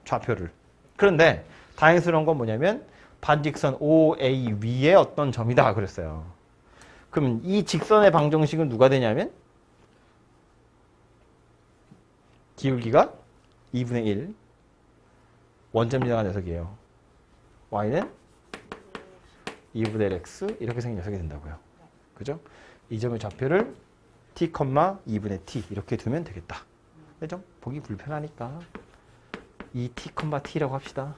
좌표를. 그런데 다행스러운 건 뭐냐면 반직선 OA 위에 어떤 점이다 그랬어요. 그럼 이 직선의 방정식은 누가 되냐면 기울기가 2분의 1 원점 지나간 녀석이에요. y는 2분의 1 x 이렇게 생긴 녀석이 된다고요. 그죠? 이 점의 좌표를 t, 2분의 t 이렇게 두면 되겠다. 그죠? 보기 불편하니까 이 t, t라고 합시다.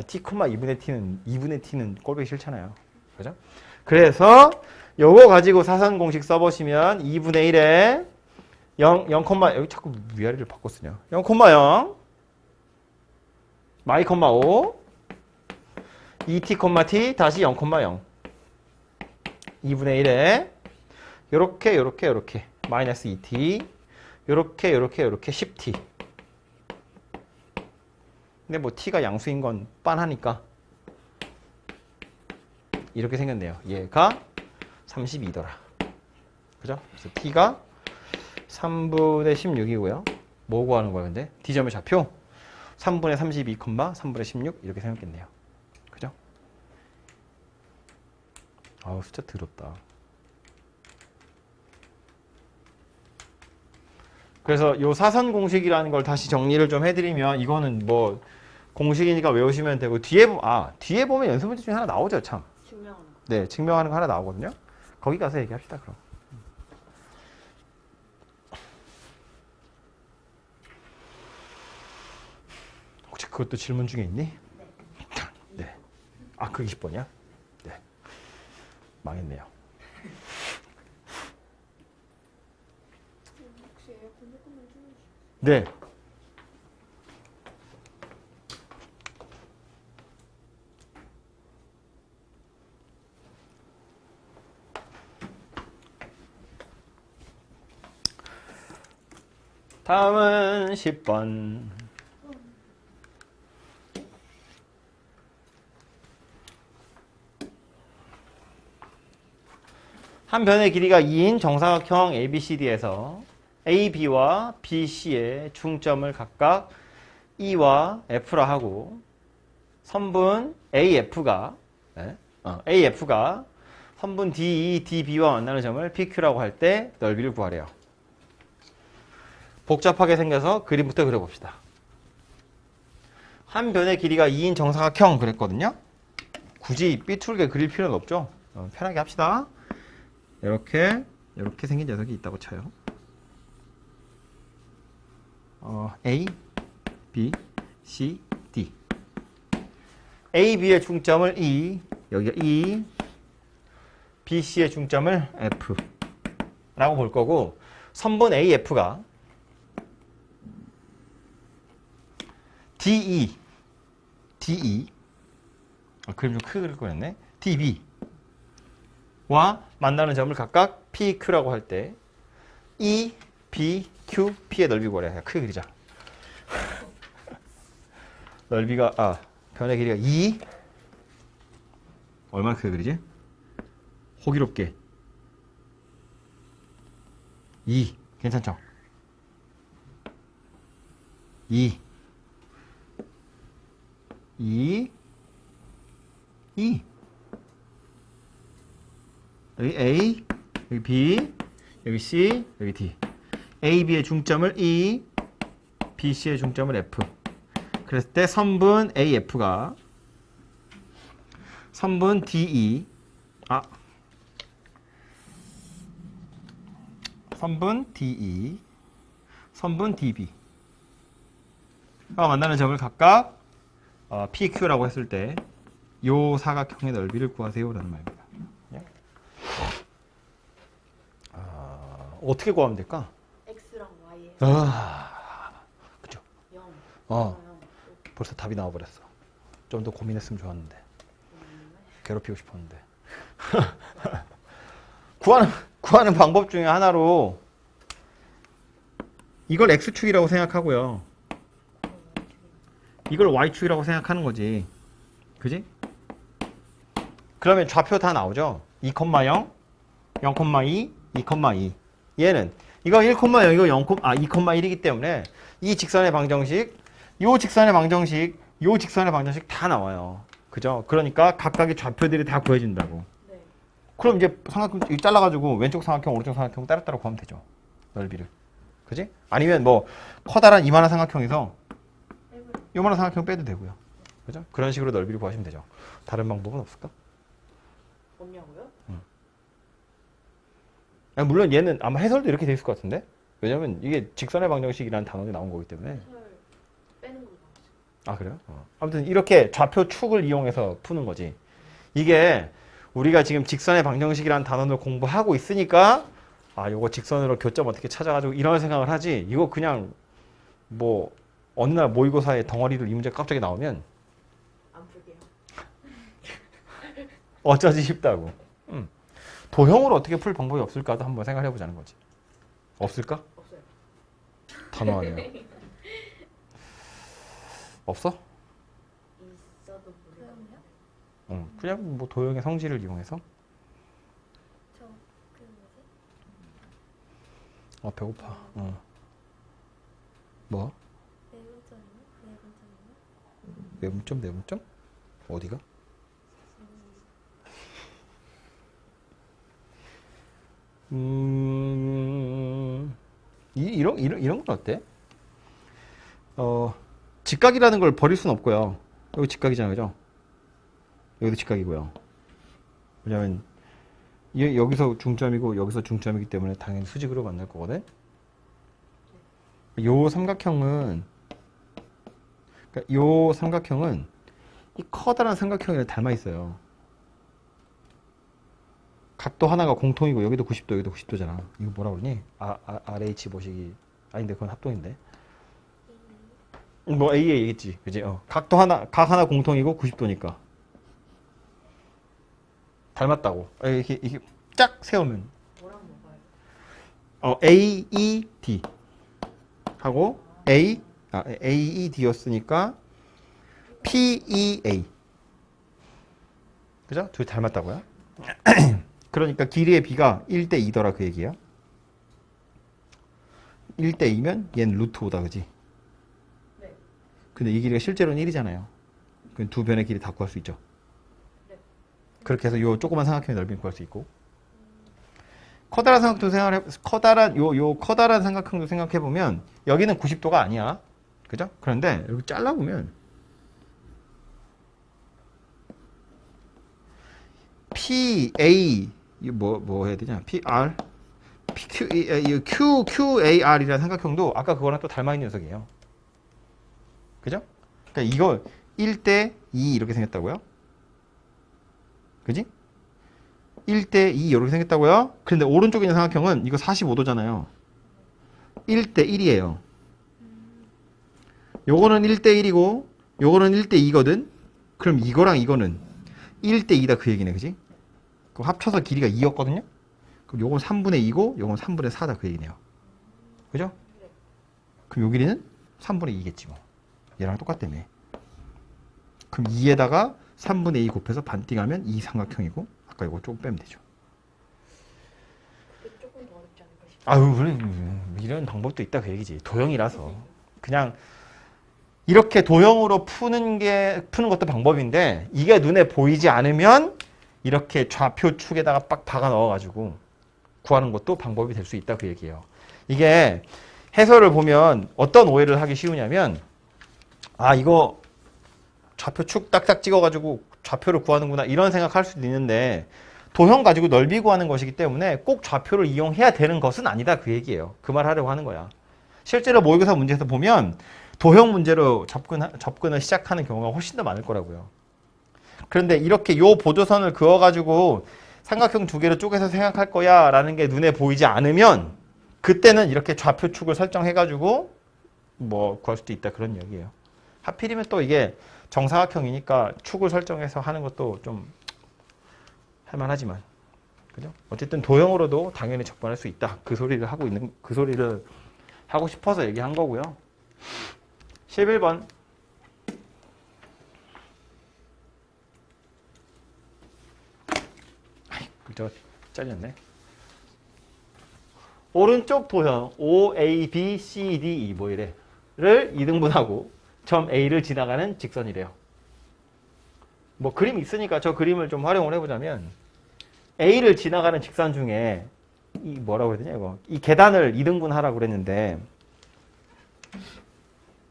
t, 2분의 t는 꼴보기 싫잖아요. 그죠? 그래서 요거 가지고 사선 공식 써보시면 2분의 1에 0, 여기 자꾸 위아래를 바꿔 쓰냐. 0,0 마이, 5 2t, t 다시 0,0 2분의 1에 요렇게 마이너스 2t 요렇게 10t 근데 뭐 t가 양수인 건 빤하니까 이렇게 생겼네요. 얘가 32더라. 그죠? 그래서 t가 3분의 16이고요. 뭐 구하는 거야 근데? d점의 좌표 3분의 32, 3분의 16 이렇게 생겼겠네요. 그죠? 아우 숫자 더럽다. 그래서 요 사선 공식이라는 걸 다시 정리를 좀 해드리면 이거는 뭐 공식이니까 외우시면 되고 뒤에 보면 연습 문제 중에 하나 나오죠 참. 증명하는 거. 네, 증명하는 거 하나 나오거든요. 거기 가서 얘기합시다 그럼. 혹시 그것도 질문 중에 있니? 네. 아, 그 20번이야? 네. 망했네요. 혹시 에어컨 조금만 줄여주세요. 네. 다음은 10번. 한 변의 길이가 2인 정사각형 ABCD에서 A, B와 B, C의 중점을 각각 E와 F라 하고 선분 AF가 AF가 선분 DE, DB와 만나는 점을 PQ라고 할 때 넓이를 구하래요. 복잡하게 생겨서 그림부터 그려봅시다. 한 변의 길이가 2인 정사각형 그랬거든요. 굳이 삐뚤게 그릴 필요는 없죠. 편하게 합시다. 이렇게 생긴 녀석이 있다고 쳐요. A, B, C, D. A, B의 중점을 E, 여기가 E, B, C의 중점을 F 라고 볼 거고 선분 AF가 DE 그림 좀 크게 그릴 거였네. DB와 만나는 점을 각각 PQ라고 할 때 E, B, Q, P의 넓이 구하래. 크게 그리자. 넓이가 변의 길이가 2 얼마나 크게 그리지? 호기롭게 2 괜찮죠? 2 여기 A 여기 B 여기 C 여기 D A, B의 중점을 E B, C의 중점을 F 그랬을 때 선분 AF가 선분 DE 선분 DE 선분 DB 가 만나는 점을 각각 PQ라고 했을 때 요 사각형의 넓이를 구하세요 라는 말입니다. 어떻게 구하면 될까? X랑 Y에 그죠? 0. 벌써 답이 나와버렸어. 좀 더 고민했으면 좋았는데 괴롭히고 싶었는데 구하는 방법 중에 하나로 이걸 X축이라고 생각하고요. 이걸 Y축이라고 생각하는 거지. 그지? 그러면 좌표 다 나오죠? 2,0, 0,2, 2,2. 얘는 이거 1,0, 이거 2,1이기 때문에 이 직선의 방정식, 요 직선의 방정식, 요 직선의 방정식 다 나와요. 그죠? 그러니까 각각의 좌표들이 다 구해진다고. 네. 그럼 이제 삼각형 잘라가지고 왼쪽 삼각형, 오른쪽 삼각형 따로따로 구하면 되죠. 넓이를. 그지? 아니면 뭐 커다란 이만한 삼각형에서 요만한 삼각형 빼도 되고요. 그죠? 그런 식으로 넓이를 구하시면 되죠. 다른 방법은 없을까? 없냐고요? 물론 얘는 아마 해설도 이렇게 돼 있을 것 같은데? 왜냐면 이게 직선의 방정식이라는 단어가 나온 거기 때문에. 빼는 걸로 나왔어요. 그래요? 아무튼 이렇게 좌표 축을 이용해서 푸는 거지. 이게 우리가 지금 직선의 방정식이라는 단어를 공부하고 있으니까 요거 직선으로 교점 어떻게 찾아가지고 이런 생각을 하지. 이거 그냥 뭐 어느 날 모의고사에 덩어리로 이 문제가 갑자기 나오면 안 풀게요. 어쩌지 싶다고. 도형으로 어떻게 풀 방법이 없을까도 한번 생각해 보자는 거지. 없을까? 없어요. 단호하네요. 없어? 있어도 모르겠네요. 그냥 뭐 도형의 성질을 이용해서. 배고파. 뭐? 내분점? 내분점? 어디가? 이런 건 어때? 직각이라는 걸 버릴 수는 없고요. 여기 직각이잖아요, 그죠? 여기도 직각이고요. 왜냐면 여기서 중점이고 여기서 중점이기 때문에 당연히 수직으로 만날 거거든. 요 삼각형은 이 커다란 삼각형이랑 닮아 있어요. 각도 하나가 공통이고 여기도 90도, 여기도 90도잖아. 이거 뭐라 그러니? RH 모식이 아닌데 그건 합동인데. 뭐 AA 얘기했지, 그지? 각 하나 공통이고 90도니까 닮았다고. 이렇게 쫙 세우면 뭐랑 뭐가요? AED 하고 AED였으니까 PEA. 그죠? 둘이 닮았다고요? 그러니까 길이의 비가 1대 2더라 그 얘기야. 1대 2면 얘는 루트 5다, 그지? 네. 근데 이 길이가 실제로는 1이잖아요. 그럼 두 변의 길이 다 구할 수 있죠. 네. 그렇게 해서 요 조그만 삼각형의 넓이를 구할 수 있고. 커다란 삼각형도 커다란 삼각형도 생각해 보면 여기는 90도가 아니야. 그죠? 그런데 여기 잘라 보면 PA 뭐 해야 되냐? PR QAR이라는 삼각형도 아까 그거랑 또 닮아 있는 녀석이에요. 그죠? 그러니까 이거 1대 2 이렇게 생겼다고요? 그지? 1대 2 이렇게 생겼다고요? 그런데 오른쪽에 있는 삼각형은 이거 45도잖아요. 1대 1이에요. 요거는 1대 1이고 요거는 1대 2거든. 그럼 이거랑 이거는 1대 2다 그 얘기네. 그지? 그럼 합쳐서 길이가 2였거든요. 그럼 요건 3분의 2고 요건 3분의 4다 그 얘기네요. 그죠? 그럼 요 길이는 3분의 2겠지 뭐. 얘랑 똑같다며. 그럼 2에다가 3분의 2 곱해서 반띵하면 이 삼각형이고 아까 이거 조금 빼면 되죠. 그게 조금 더 어렵지 않을까 싶어요. 아유, 그래. 이런 방법도 있다 그 얘기지. 도형이라서. 그냥 이렇게 도형으로 푸는 것도 방법인데 이게 눈에 보이지 않으면 이렇게 좌표 축에다가 빡 박아 넣어가지고 구하는 것도 방법이 될 수 있다 그 얘기예요. 이게 해설을 보면 어떤 오해를 하기 쉬우냐면 아 이거 좌표 축 딱딱 찍어가지고 좌표를 구하는구나 이런 생각할 수도 있는데 도형 가지고 넓이 구하는 것이기 때문에 꼭 좌표를 이용해야 되는 것은 아니다 그 얘기예요. 그 말 하려고 하는 거야. 실제로 모의고사 문제에서 보면 도형 문제로 접근을 시작하는 경우가 훨씬 더 많을 거라고요. 그런데 이렇게 요 보조선을 그어가지고 삼각형 두 개를 쪼개서 생각할 거야 라는 게 눈에 보이지 않으면 그때는 이렇게 좌표축을 설정해가지고 뭐 구할 수도 있다 그런 얘기예요. 하필이면 또 이게 정사각형이니까 축을 설정해서 하는 것도 좀 할만하지만 그죠? 어쨌든 도형으로도 당연히 접근할 수 있다. 그 소리를 하고 싶어서 얘기한 거고요. 11번. 저 잘렸네. 오른쪽 도형 O, A, B, C, D, E 뭐 이래를 2등분하고 점 A를 지나가는 직선이래요. 뭐 그림 있으니까 저 그림을 좀 활용을 해보자면 A를 지나가는 직선 중에 이 뭐라고 해야 되냐 이거 이 계단을 2등분 하라고 그랬는데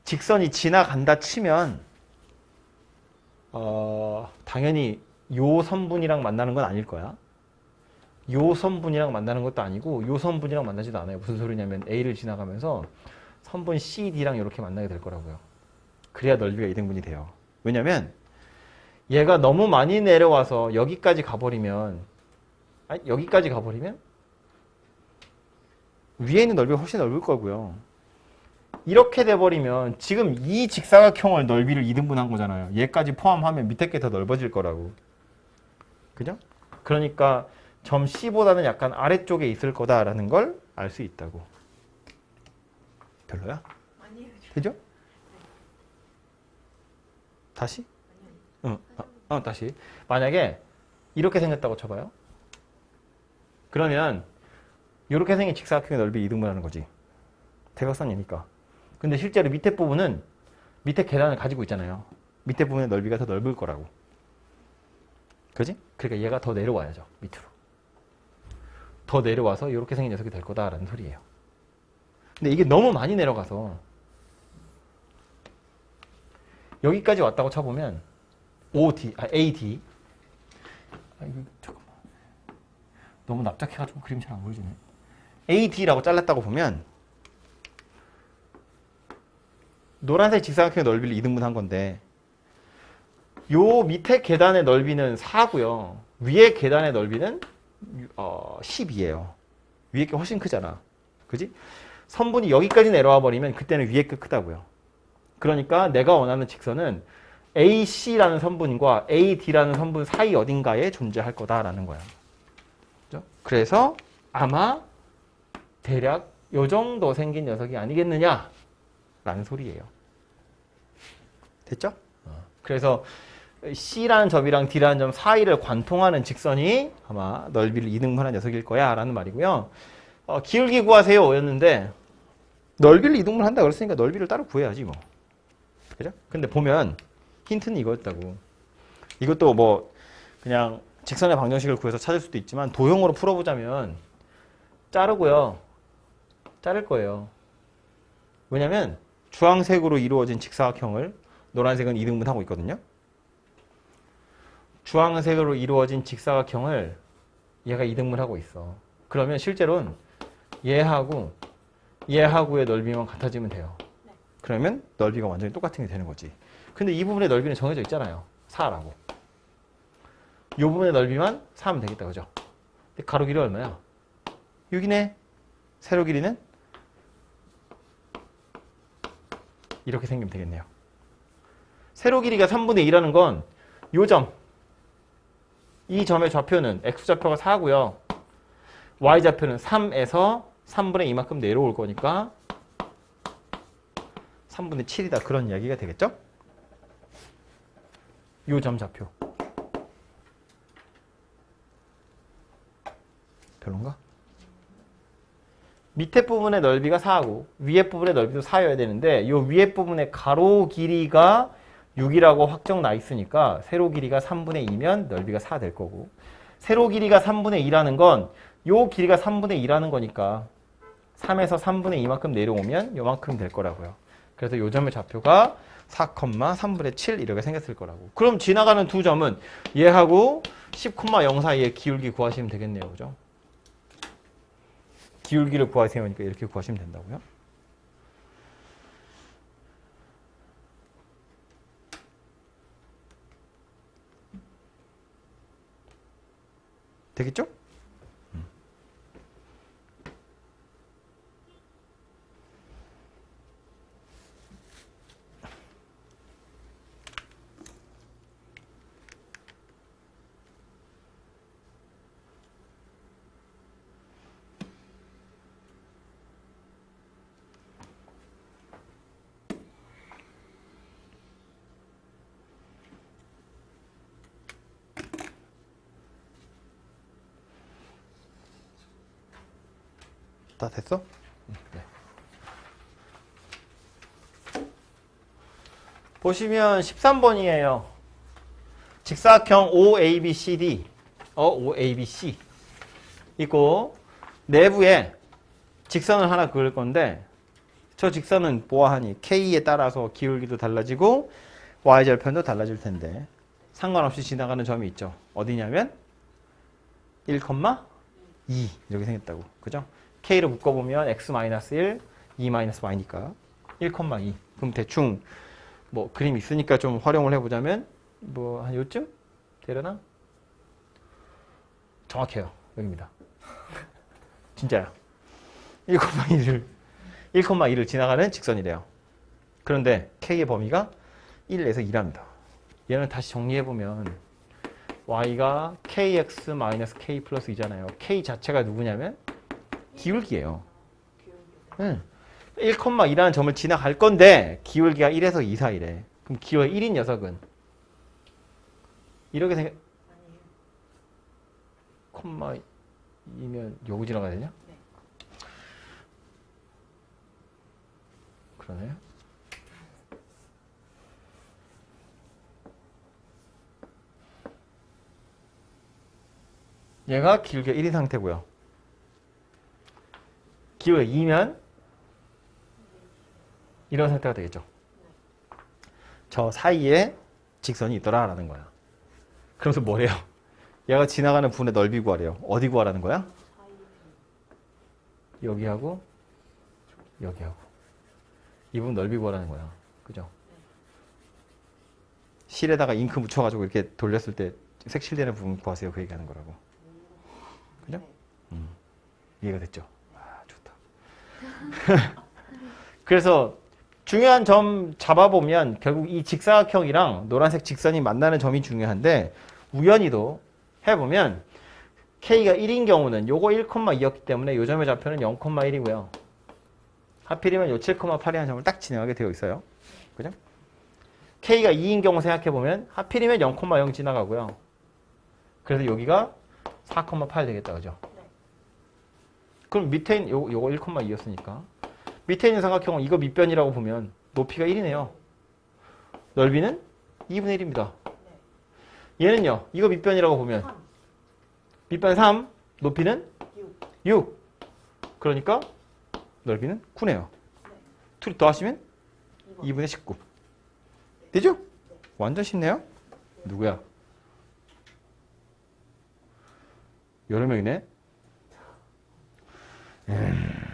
직선이 지나간다 치면 당연히 요 선분이랑 만나는 건 아닐 거야. 요 선분이랑 만나는 것도 아니고 요 선분이랑 만나지도 않아요. 무슨 소리냐면 A를 지나가면서 선분 CD랑 이렇게 만나게 될 거라고요. 그래야 넓이가 2등분이 돼요. 왜냐면 얘가 너무 많이 내려와서 여기까지 가버리면 위에 있는 넓이가 훨씬 넓을 거고요. 이렇게 돼버리면 지금 이 직사각형을 넓이를 2등분한 거잖아요. 얘까지 포함하면 밑에 게 더 넓어질 거라고. 그죠? 그러니까 점 C보다는 약간 아래쪽에 있을 거다라는 걸 알 수 있다고. 별로야? 아니에요. 그죠? 다시? 응. 다시. 만약에 이렇게 생겼다고 쳐봐요. 그러면 이렇게 생긴 직사각형의 넓이 2등분하는 거지. 대각선이니까. 근데 실제로 밑에 부분은 밑에 계단을 가지고 있잖아요. 밑에 부분의 넓이가 더 넓을 거라고. 그지? 그러니까 얘가 더 내려와야죠. 밑으로. 더 내려와서 이렇게 생긴 녀석이 될 거다라는 소리예요. 근데 이게 너무 많이 내려가서 여기까지 왔다고 쳐보면 AD 잠깐만 너무 납작해가지고 그림이 잘 안 보여지네. AD라고 잘랐다고 보면 노란색 직사각형의 넓이를 2등분한 건데 요 밑에 계단의 넓이는 4고요. 위에 계단의 넓이는 10이에요. 위에 게 훨씬 크잖아. 그지? 선분이 여기까지 내려와 버리면 그때는 위에 게 크다고요. 그러니까 내가 원하는 직선은 AC라는 선분과 AD라는 선분 사이 어딘가에 존재할 거다라는 거야. 그죠? 그래서 아마 대략 요 정도 생긴 녀석이 아니겠느냐라는 소리예요. 됐죠? 그래서 C라는 점이랑 D라는 점 사이를 관통하는 직선이 아마 넓이를 2등분한 녀석일 거야 라는 말이고요. 기울기 구하세요 였는데 넓이를 이동을 한다 그랬으니까 넓이를 따로 구해야지 뭐. 그죠? 근데 보면 힌트는 이거였다고. 이것도 뭐 그냥 직선의 방정식을 구해서 찾을 수도 있지만 도형으로 풀어보자면 자르고요. 자를 거예요. 왜냐면 주황색으로 이루어진 직사각형을 노란색은 이등분하고 있거든요. 주황색으로 이루어진 직사각형을 얘가 이등분하고 있어. 그러면 실제로는 얘하고의 넓이만 같아지면 돼요. 그러면 넓이가 완전히 똑같은 게 되는 거지. 근데 이 부분의 넓이는 정해져 있잖아요. 4라고. 이 부분의 넓이만 4하면 되겠다. 그죠? 근데 가로 길이 얼마야? 6이네. 세로 길이는? 이렇게 생기면 되겠네요. 세로 길이가 3분의 2라는 건 요 점. 이 점의 좌표는 x좌표가 4고요. y좌표는 3에서 3분의 2만큼 내려올 거니까 3분의 7이다. 그런 이야기가 되겠죠? 요 점 좌표. 별론가? 밑에 부분의 넓이가 4하고 위에 부분의 넓이도 4여야 되는데 요 위에 부분의 가로 길이가 6이라고 확정 나 있으니까 세로 길이가 3분의 2면 넓이가 4 될 거고 세로 길이가 3분의 2라는 건 요 길이가 3분의 2라는 거니까 3에서 3분의 2만큼 내려오면 요만큼 될 거라고요. 그래서 요 점의 좌표가 4,3분의 7 이렇게 생겼을 거라고. 그럼 지나가는 두 점은 얘하고 10,0 사이의 기울기 구하시면 되겠네요. 그죠? 기울기를 구하세요니까 이렇게 구하시면 된다고요. 되겠죠? 다 됐어? 네. 보시면 13번이에요. 직사각형 OABCD, OABC 있고 내부에 직선을 하나 그을 건데 저 직선은 보아하니 K에 따라서 기울기도 달라지고 Y절편도 달라질 텐데 상관없이 지나가는 점이 있죠. 어디냐면 1,2 이렇게 생겼다고. 그죠? K를 묶어보면 x-1, 2-y니까 1,2. 그럼 대충 뭐 그림 있으니까 좀 활용을 해보자면 뭐 한 요쯤 되려나? 정확해요. 여기입니다. 진짜야. 1,2를 지나가는 직선이래요. 그런데 K의 범위가 1에서 2랍니다. 얘는 다시 정리해보면 y가 kx-k 플러스 2잖아요. k 자체가 누구냐면 기울기예요. 1,2라는 점을 지나갈 건데 기울기가 1에서 2 사이래. 그럼 기울기 1인 녀석은 이렇게 생겨. 콤마 2면 요거 지나가야 되냐? 네. 그러네. 얘가 기울기가 1인 상태고요. 기울기가 2면 이런 상태가 되겠죠. 저 사이에 직선이 있더라라는 거야. 그러면서 뭐래요? 얘가 지나가는 분의 넓이 구하래요. 어디 구하라는 거야? 여기하고 여기하고 이 부분 넓이 구하라는 거야. 그죠? 실에다가 잉크 묻혀가지고 이렇게 돌렸을 때 색칠되는 부분 구하세요. 그 얘기하는 거라고. 그죠? 이해가 됐죠? 아, 좋다. 그래서 중요한 점 잡아보면 결국 이 직사각형이랑 노란색 직선이 만나는 점이 중요한데 우연히도 해보면 K가 1인 경우는 요거 1,2였기 때문에 요 점의 좌표는 0,1이고요. 하필이면 요 7,8이라는 점을 딱 지나가게 되어 있어요. 그죠? K가 2인 경우 생각해보면 하필이면 0,0 지나가고요. 그래서 여기가 4,8 되겠다. 그죠? 네. 그럼 밑에 요거 1,2였으니까 밑에 있는 삼각형은 이거 밑변이라고 보면 높이가 1이네요. 넓이는 2분의 1입니다. 얘는요. 이거 밑변이라고 보면 3, 밑변 3, 높이는 6. 6. 그러니까 넓이는 9네요. 둘이 더하시면 2분의 19. 되죠? 완전 쉽네요. 누구야? 여러 명이네. 음.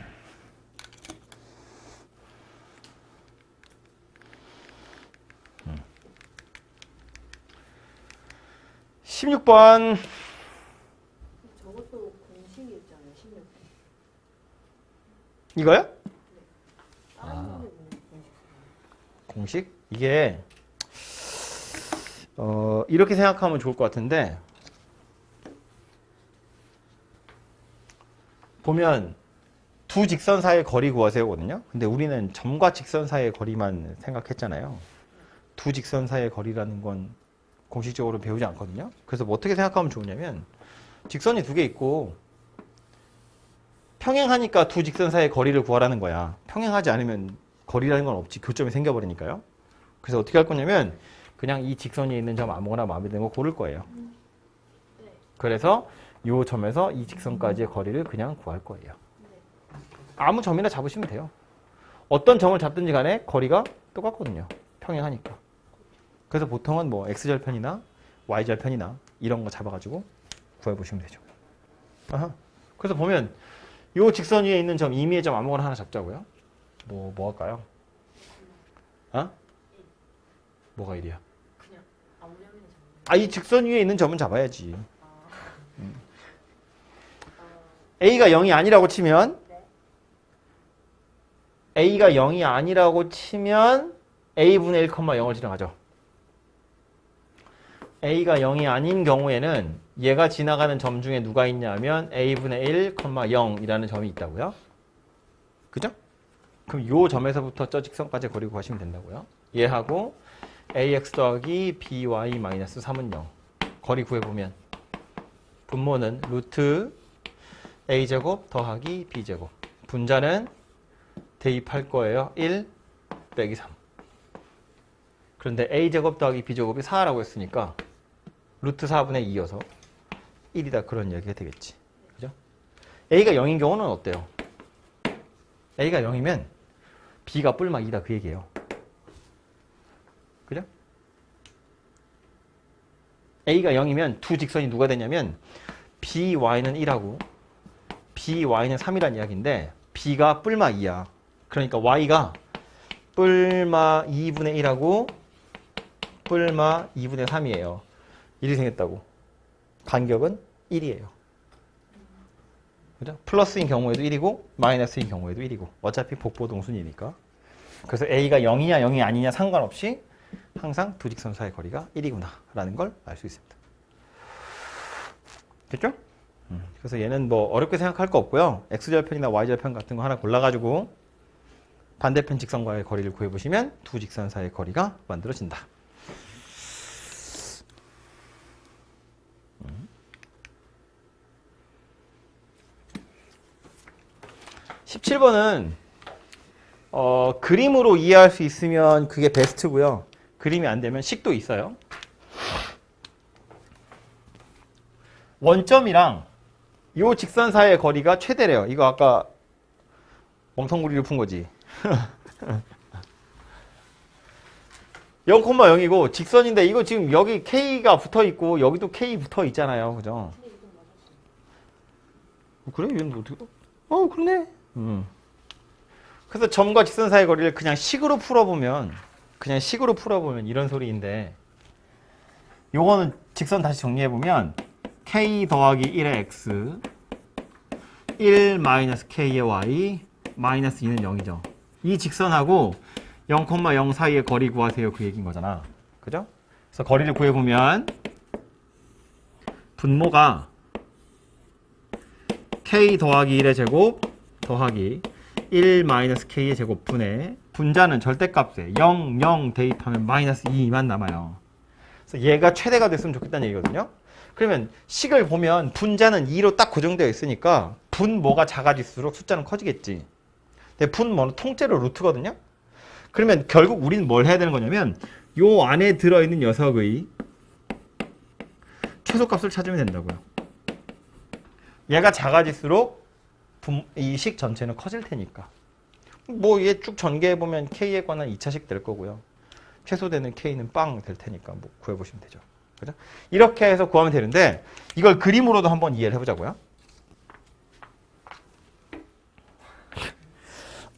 16번. 저것도 공식이 있잖아요. 16. 이거요? 다른 거는 공식. 공식? 이게 이렇게 생각하면 좋을 것 같은데 보면 두 직선 사이의 거리 구하세요거든요. 근데 우리는 점과 직선 사이의 거리만 생각했잖아요. 두 직선 사이의 거리라는 건 공식적으로 배우지 않거든요. 그래서 뭐 어떻게 생각하면 좋으냐면 직선이 두 개 있고 평행하니까 두 직선 사이의 거리를 구하라는 거야. 평행하지 않으면 거리라는 건 없지. 교점이 생겨버리니까요. 그래서 어떻게 할 거냐면 그냥 이 직선이 있는 점 아무거나 마음에 드는 거 고를 거예요. 네. 그래서 이 점에서 이 직선까지의 거리를 그냥 구할 거예요. 아무 점이나 잡으시면 돼요. 어떤 점을 잡든지 간에 거리가 똑같거든요. 평행하니까. 그래서 보통은 뭐 x절편이나 y절편이나 이런 거 잡아가지고 구해보시면 되죠. 아하. 그래서 보면 이 직선 위에 있는 점, 임의의 점 아무거나 하나 잡자고요. 뭐 할까요? 어? 뭐가 1이야? 그냥 아무렴이나 잡는. 이 직선 위에 있는 점은 잡아야지. A가 0이 아니라고 치면 A가 0이 아니라고 치면 A분의 1,0을 지나가죠. A가 0이 아닌 경우에는 얘가 지나가는 점 중에 누가 있냐면 A분의 1,0이라는 점이 있다고요. 그죠? 그럼 요 점에서부터 저 직선까지 거리 구하시면 된다고요. 얘하고 AX 더하기 BY 마이너스 3은 0. 거리 구해보면 분모는 루트 A제곱 더하기 B제곱. 분자는 대입할 거예요. 1 빼기 3. 그런데 A제곱 더하기 B제곱이 4라고 했으니까 루트 4분의 2여서 1이다 그런 얘기가 되겠지. 그죠? A가 0인 경우는 어때요? A가 0이면 B가 뿔마 2다 그 얘기예요. 그죠? A가 0이면 두 직선이 누가 되냐면 BY는 1하고 BY는 3이란 이야기인데 B가 뿔마 2야. 그러니까 Y가 뿔마 2분의 1하고 뿔마 2분의 3이에요. 1이 생겼다고. 간격은 1이에요. 그죠? 플러스인 경우에도 1이고 마이너스인 경우에도 1이고 어차피 복보동순이니까. 그래서 A가 0이냐 0이 아니냐 상관없이 항상 두 직선 사이의 거리가 1이구나 라는 걸 알 수 있습니다. 됐죠? 그래서 얘는 뭐 어렵게 생각할 거 없고요. X절편이나 Y절편 같은 거 하나 골라가지고 반대편 직선과의 거리를 구해보시면 두 직선 사이의 거리가 만들어진다. 17번은 그림으로 이해할 수 있으면 그게 베스트고요. 그림이 안 되면 식도 있어요. 원점이랑 이 직선 사이의 거리가 최대래요. 이거 아까 멍텅구리를 푼 거지. 0,0이고 직선인데 이거 지금 여기 K가 붙어 있고 여기도 K 붙어 있잖아요. 그죠? 그래? 얘는 어떻게? 그러네. 그래서 점과 직선 사이의 거리를 그냥 식으로 풀어보면 이런 소리인데 요거는 직선 다시 정리해보면 K 더하기 1의 X 1 마이너스 K의 Y 마이너스 2는 0이죠. 이 직선하고 0,0 사이의 거리 구하세요. 그 얘기인 거잖아. 그죠? 그래서 거리를 구해보면 분모가 K 더하기 1의 제곱 더하기 1 마이너스 K의 제곱 분의 분자는 절대값에 0, 0 대입하면 마이너스 2만 남아요. 그래서 얘가 최대가 됐으면 좋겠다는 얘기거든요. 그러면 식을 보면 분자는 2로 딱 고정되어 있으니까 분모가 작아질수록 숫자는 커지겠지. 근데 분 뭐는 통째로 루트거든요. 그러면 결국 우리는 뭘 해야 되는 거냐면 요 안에 들어있는 녀석의 최소값을 찾으면 된다고요. 얘가 작아질수록 이 식 전체는 커질 테니까. 뭐 얘 쭉 전개해보면 K에 관한 2차식 될 거고요. 최소되는 K는 빵 될 테니까 뭐 구해보시면 되죠. 그죠? 이렇게 해서 구하면 되는데 이걸 그림으로도 한번 이해를 해보자고요.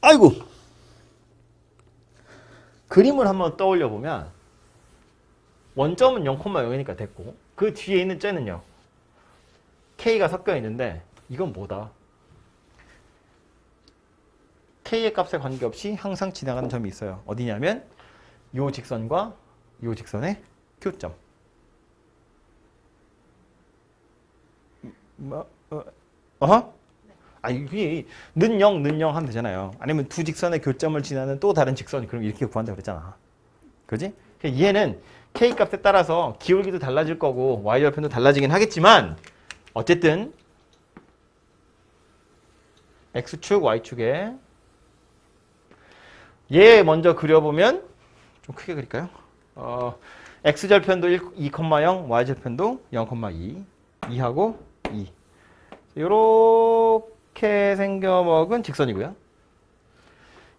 아이고! 그림을 한번 떠올려 보면 원점은 0,0이니까 됐고 그 뒤에 있는 째는요. K가 섞여 있는데 이건 뭐다? K의 값에 관계없이 항상 지나가는 점이 있어요. 어디냐면 요 직선과 요 직선의 교점. 이게 는 0, 는 0 하면 되잖아요. 아니면 두 직선의 교점을 지나는 또 다른 직선, 그럼 이렇게 구한다고 그랬잖아. 그지? 얘는 K 값에 따라서 기울기도 달라질 거고 Y절편도 달라지긴 하겠지만 어쨌든 X축, Y축에 얘 먼저 그려보면 좀 크게 그릴까요? X절편도 2,0, Y절편도 0,2 2하고 2 요렇게 생겨먹은 직선이고요.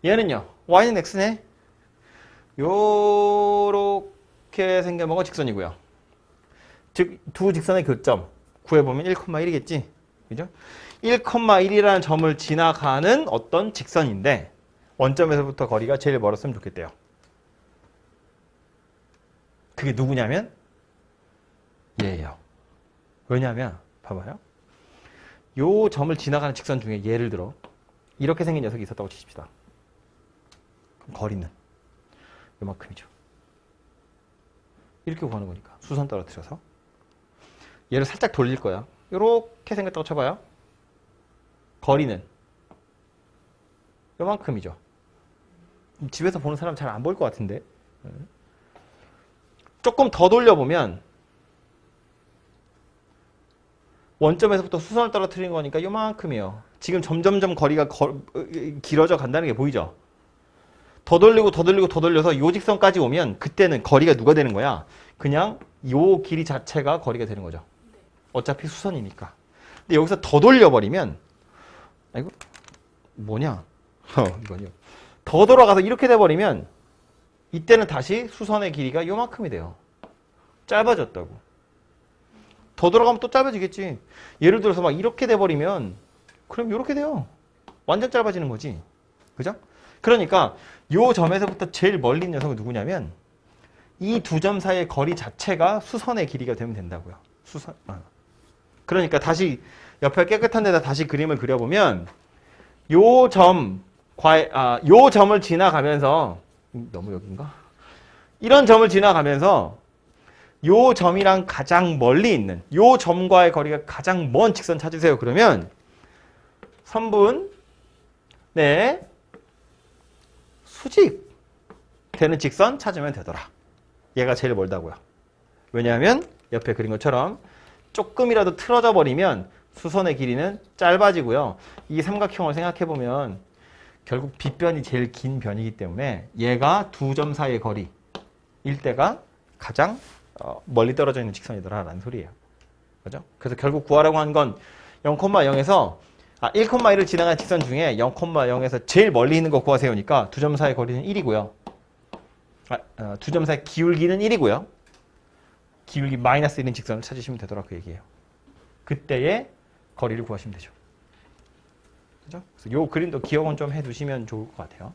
얘는요. Y는 X네. 요렇게 생겨먹은 직선이고요. 즉 두 직선의 교점 구해보면 1,1이겠지. 그죠? 1,1이라는 점을 지나가는 어떤 직선인데 원점에서부터 거리가 제일 멀었으면 좋겠대요. 그게 누구냐면 얘예요. 왜냐하면 봐봐요. 요 점을 지나가는 직선 중에 예를 들어 이렇게 생긴 녀석이 있었다고 치십시다. 그럼 거리는 요만큼이죠. 이렇게 구하는 거니까 수선 떨어뜨려서 얘를 살짝 돌릴 거야. 요렇게 생겼다고 쳐봐요. 거리는 요만큼이죠. 집에서 보는 사람 잘 안 보일 것 같은데 조금 더 돌려보면 원점에서부터 수선을 떨어뜨리는 거니까 요만큼이에요. 지금 점점점 거리가 길어져 간다는 게 보이죠? 더 돌리고 더 돌리고 더 돌려서 요 직선까지 오면 그때는 거리가 누가 되는 거야? 그냥 요 길이 자체가 거리가 되는 거죠. 어차피 수선이니까. 근데 여기서 더 돌려버리면 아이고 뭐냐? 이거요. 더 돌아가서 이렇게 돼버리면 이때는 다시 수선의 길이가 요만큼이 돼요. 짧아졌다고. 더 돌아가면 또 짧아지겠지. 예를 들어서 막 이렇게 돼버리면 그럼 이렇게 돼요. 완전 짧아지는 거지. 그죠? 그러니까 요 점에서부터 제일 멀리 있는 녀석은 누구냐면 이 두 점 사이의 거리 자체가 수선의 길이가 되면 된다고요. 수선. 그러니까 다시 옆에 깨끗한 데다 다시 그림을 그려보면 요 점을 지나가면서 너무 여긴가? 이런 점을 지나가면서 요 점이랑 가장 멀리 있는 요 점과의 거리가 가장 먼 직선 찾으세요. 그러면 선분 네 수직 되는 직선 찾으면 되더라. 얘가 제일 멀다고요. 왜냐하면 옆에 그린 것처럼 조금이라도 틀어져 버리면 수선의 길이는 짧아지고요. 이 삼각형을 생각해 보면 결국 빗변이 제일 긴 변이기 때문에 얘가 두 점 사이의 거리일 때가 가장 멀리 떨어져 있는 직선이더라라는 소리예요. 그죠? 그래서 결국 구하라고 한 건 0,0에서 1,1을 지나간 직선 중에 0,0에서 제일 멀리 있는 거 구하세요니까 두 점 사이의 거리는 1이고요. 두 점 사이의 기울기는 1이고요. 기울기 마이너스 1인 직선을 찾으시면 되더라 그 얘기예요. 그때의 거리를 구하시면 되죠. 그죠? 그래서 요 그림도 기억은 좀 해두시면 좋을 것 같아요.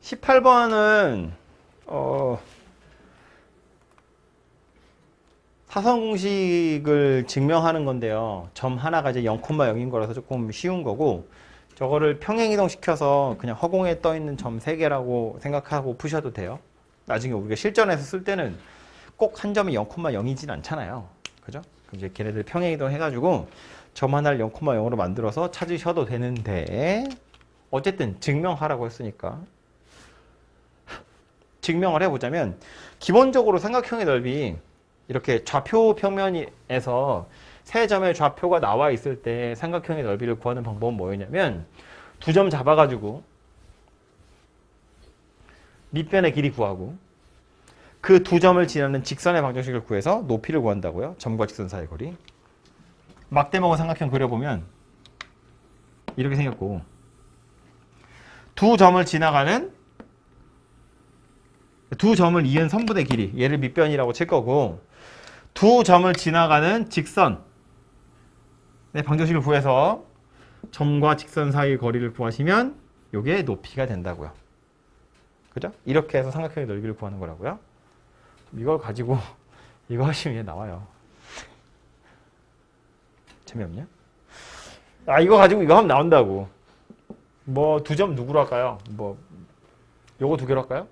(18번은) 사선 공식을 증명하는 건데요. 점 하나가 이제 0,0인 거라서 조금 쉬운 거고 저거를 평행이동 시켜서 그냥 허공에 떠 있는 점 3개라고 생각하고 푸셔도 돼요. 나중에 우리가 실전에서 쓸 때는 꼭 한 점이 0,0이진 않잖아요. 그죠? 그럼 이제 걔네들 평행이동 해가지고 점 하나를 0,0으로 만들어서 찾으셔도 되는데 어쨌든 증명하라고 했으니까 증명을 해보자면 기본적으로 삼각형의 넓이 이렇게 좌표 평면에서 세 점의 좌표가 나와 있을 때 삼각형의 넓이를 구하는 방법은 뭐였냐면 두 점 잡아가지고 밑변의 길이 구하고 그 두 점을 지나는 직선의 방정식을 구해서 높이를 구한다고요. 점과 직선 사이의 거리. 막대먹은 삼각형 그려보면 이렇게 생겼고 두 점을 지나가는 두 점을 이은 선분의 길이 얘를 밑변이라고 칠 거고 두 점을 지나가는 직선의 방정식을 구해서 점과 직선 사이의 거리를 구하시면 이게 높이가 된다고요. 그죠? 이렇게 해서 삼각형의 넓이를 구하는 거라고요. 이걸 가지고 이거 하시면 얘 나와요. 재미없냐? 아 이거 가지고 이거 하면 나온다고. 뭐 두 점 누구로 할까요? 뭐 요거 두 개로 할까요?